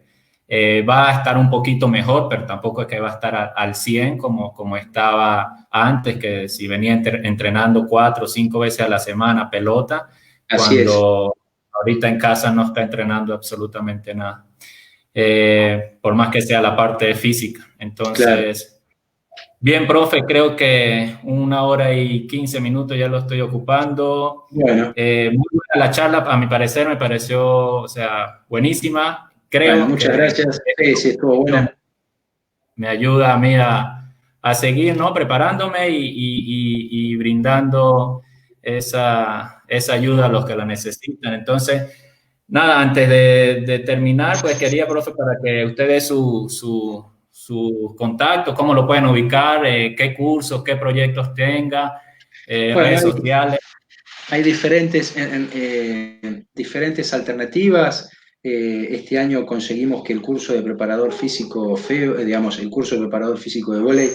A: va a estar un poquito mejor, pero tampoco es que va a estar al 100 como estaba antes, que si venía entrenando 4 o 5 veces a la semana pelota,
B: Así es.
A: cuando ahorita en casa no está entrenando absolutamente nada. Por más que sea la parte física.
B: Claro.
A: Entonces, Bien, profe, creo que 1 hora y 15 minutos ya lo estoy ocupando.
B: Bueno,
A: Muy buena la charla, a mi parecer me pareció, o sea, buenísima.
B: bueno,
A: Creo
B: muchas
A: que
B: gracias. Sí, sí, estuvo buena.
A: me ayuda a mí a seguir, ¿no? Preparándome y brindando esa ayuda a los que la necesitan. Entonces, nada, antes de terminar, pues quería, profe, para que ustedes sus contactos, cómo lo pueden ubicar, qué cursos, qué proyectos tenga,
B: Bueno,
A: redes sociales.
B: hay diferentes alternativas. Este año conseguimos que el curso de preparador físico FEO, digamos, el curso de preparador físico de vóley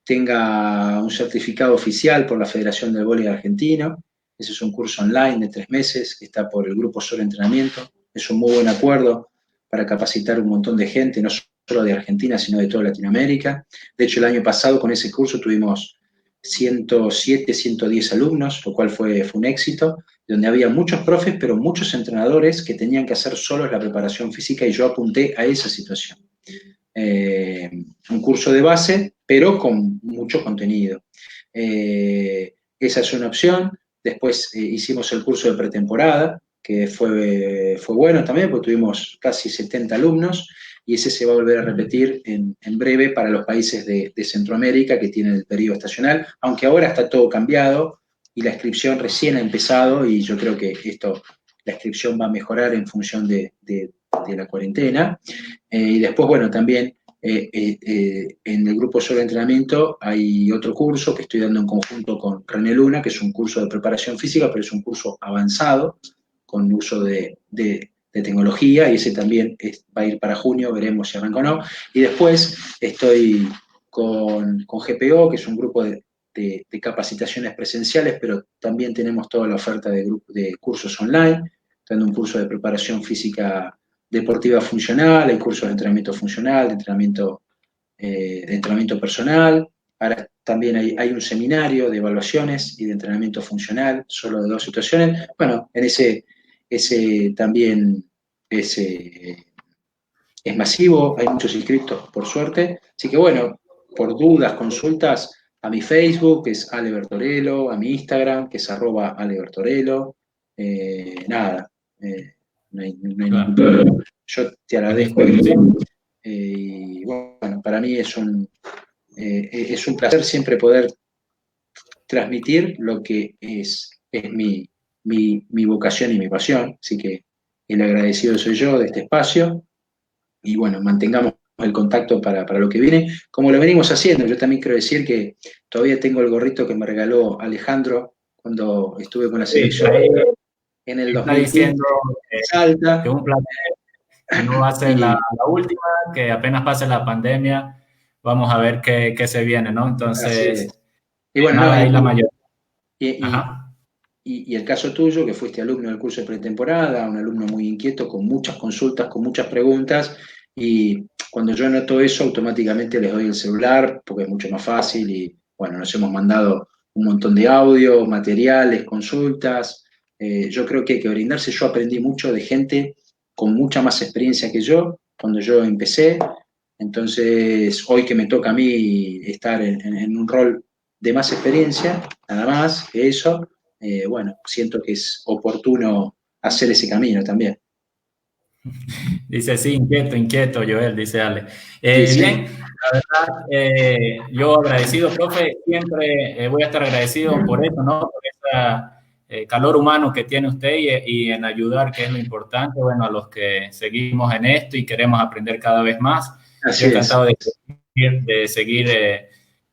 B: tenga un certificado oficial por la Federación del Vóley Argentino. Ese es un curso online de 3 meses que está por el Grupo Solo Entrenamiento. Es un muy buen acuerdo para capacitar un montón de gente, no solo de Argentina, sino de toda Latinoamérica. De hecho, el año pasado con ese curso tuvimos 107, 110 alumnos, lo cual fue un éxito, donde había muchos profes, pero muchos entrenadores que tenían que hacer solos la preparación física y yo apunté a esa situación. Un curso de base, pero con mucho contenido. Esa es una opción. Después hicimos el curso de pretemporada, que fue bueno también, porque tuvimos casi 70 alumnos, y ese se va a volver a repetir en breve para los países de Centroamérica que tienen el periodo estacional, aunque ahora está todo cambiado y la inscripción recién ha empezado y yo creo que la inscripción va a mejorar en función de la cuarentena. Y después, bueno, también en el grupo Solo Entrenamiento hay otro curso que estoy dando en conjunto con René Luna, que es un curso de preparación física, pero es un curso avanzado con uso de tecnología y ese también va a ir para junio, veremos si arranca o no. Y después estoy con GPO, que es un grupo de capacitaciones presenciales, pero también tenemos toda la oferta de cursos online, dando un curso de preparación física deportiva funcional, hay cursos de entrenamiento funcional, de entrenamiento personal. Ahora también hay un seminario de evaluaciones y de entrenamiento funcional, solo de 2 situaciones. Bueno, en ese también es masivo, hay muchos inscritos, por suerte. Así que bueno, por dudas, consultas, a mi Facebook, que es Ale Bertorello, a mi Instagram, que es @alebertorello. Nada, no hay ningún
A: Claro,
B: problema. Yo te
A: a
B: agradezco esto.
A: disposición.
B: Y bueno, para mí es un placer siempre poder transmitir lo que es mi vocación y mi pasión. Así que el agradecido soy yo de este espacio y bueno, mantengamos el contacto para lo que viene, como lo venimos haciendo. Yo también quiero decir que todavía tengo el gorrito que me regaló Alejandro cuando estuve con la
A: Sí,
B: selección
A: ahí
B: en el
A: está
B: 2015
A: diciendo
B: en
A: que
B: Salta.
A: un placer, que no va a ser
B: Y
A: la última, que apenas pase la pandemia, vamos a ver qué se viene, ¿no?
B: así
A: Entonces,
B: es. Y bueno, no,
A: nada, ahí la mayoría.
B: y, y-
A: Ajá.
B: y el caso tuyo, que fuiste alumno del curso de pretemporada, un alumno muy inquieto, con muchas consultas, con muchas preguntas, y cuando yo noto eso, automáticamente les doy el celular, porque es mucho más fácil, y bueno, nos hemos mandado un montón de audios, materiales, consultas. Yo creo que hay que brindarse. Yo aprendí mucho de gente con mucha más experiencia que yo cuando yo empecé. Entonces, hoy que me toca a mí estar en un rol de más experiencia, nada más que eso, bueno, siento que es oportuno hacer ese camino también.
A: Dice, sí, inquieto, inquieto, Joel, dice Ale.
B: Sí, sí,
A: Bien, la verdad, yo agradecido, profe, siempre voy a estar agradecido por eso, ¿no? Por ese calor humano que tiene usted y en ayudar, que es lo importante, bueno, a los que seguimos en esto y queremos aprender cada vez más. Yo
B: así es.
A: encantado de seguir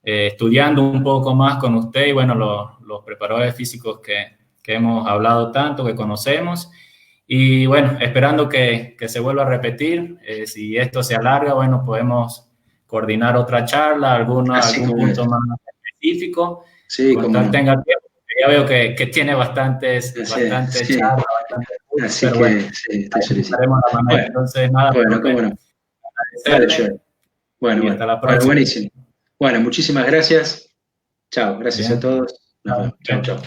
A: estudiando un poco más con usted y, bueno, los preparadores físicos que hemos hablado tanto, que conocemos. Y bueno, esperando que se vuelva a repetir. Si esto se alarga, bueno, podemos coordinar otra charla,
B: Así
A: algún
B: como
A: punto
B: es.
A: más específico,
B: Sí,
A: con
B: cómo
A: tal
B: no.
A: tenga tiempo. Ya veo que tiene
B: Así es,
A: bastantes
B: sí.
A: charlas, bastantes cursos,
B: Así
A: pero bueno,
B: que sí, estoy
A: ahí
B: solicitando.
A: buscaremos la manera.
B: Bueno,
A: Entonces, nada,
B: bueno, cómo
A: profe,
B: no. Dale,
A: agradecerle
B: Joel. Bueno,
A: y
B: bueno.
A: hasta la
B: Bueno,
A: próxima.
B: buenísimo. Bueno, muchísimas gracias. Chao, gracias a
A: Bien.
B: todos. Nos vemos. Chao, chao.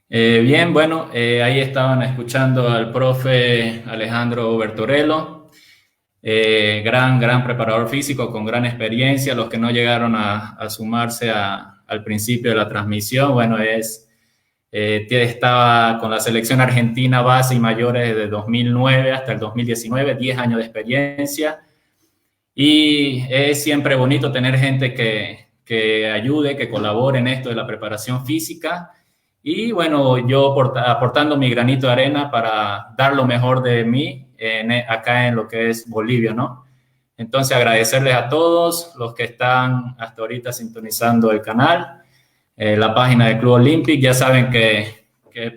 A: Bien, bueno, ahí estaban escuchando al profe Alejandro Bertorello. gran preparador físico con gran experiencia. Los que no llegaron a sumarse al principio de la transmisión, bueno, estaba con la selección argentina base y mayores desde 2009 hasta el 2019, 10 años de experiencia. Y es siempre bonito tener gente que ayude, que colabore en esto de la preparación física. Y bueno, yo aportando mi granito de arena para dar lo mejor de mí acá en lo que es Bolivia, ¿no? Entonces, agradecerles a todos los que están hasta ahorita sintonizando el canal, la página del Club Olympic. Ya saben que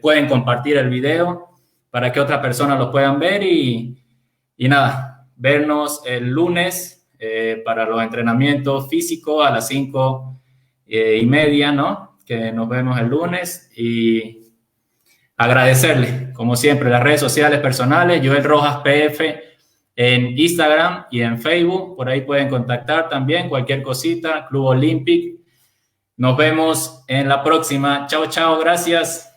A: pueden compartir el video para que otras personas lo puedan ver y nada, vernos el lunes para los entrenamientos físicos a las 5:30, ¿no? Que nos vemos el lunes y agradecerle, como siempre, las redes sociales personales, Joel Rojas PF en Instagram y en Facebook, por ahí pueden contactar también cualquier cosita, Club Olympic. Nos vemos en la próxima. Chao, chao, gracias.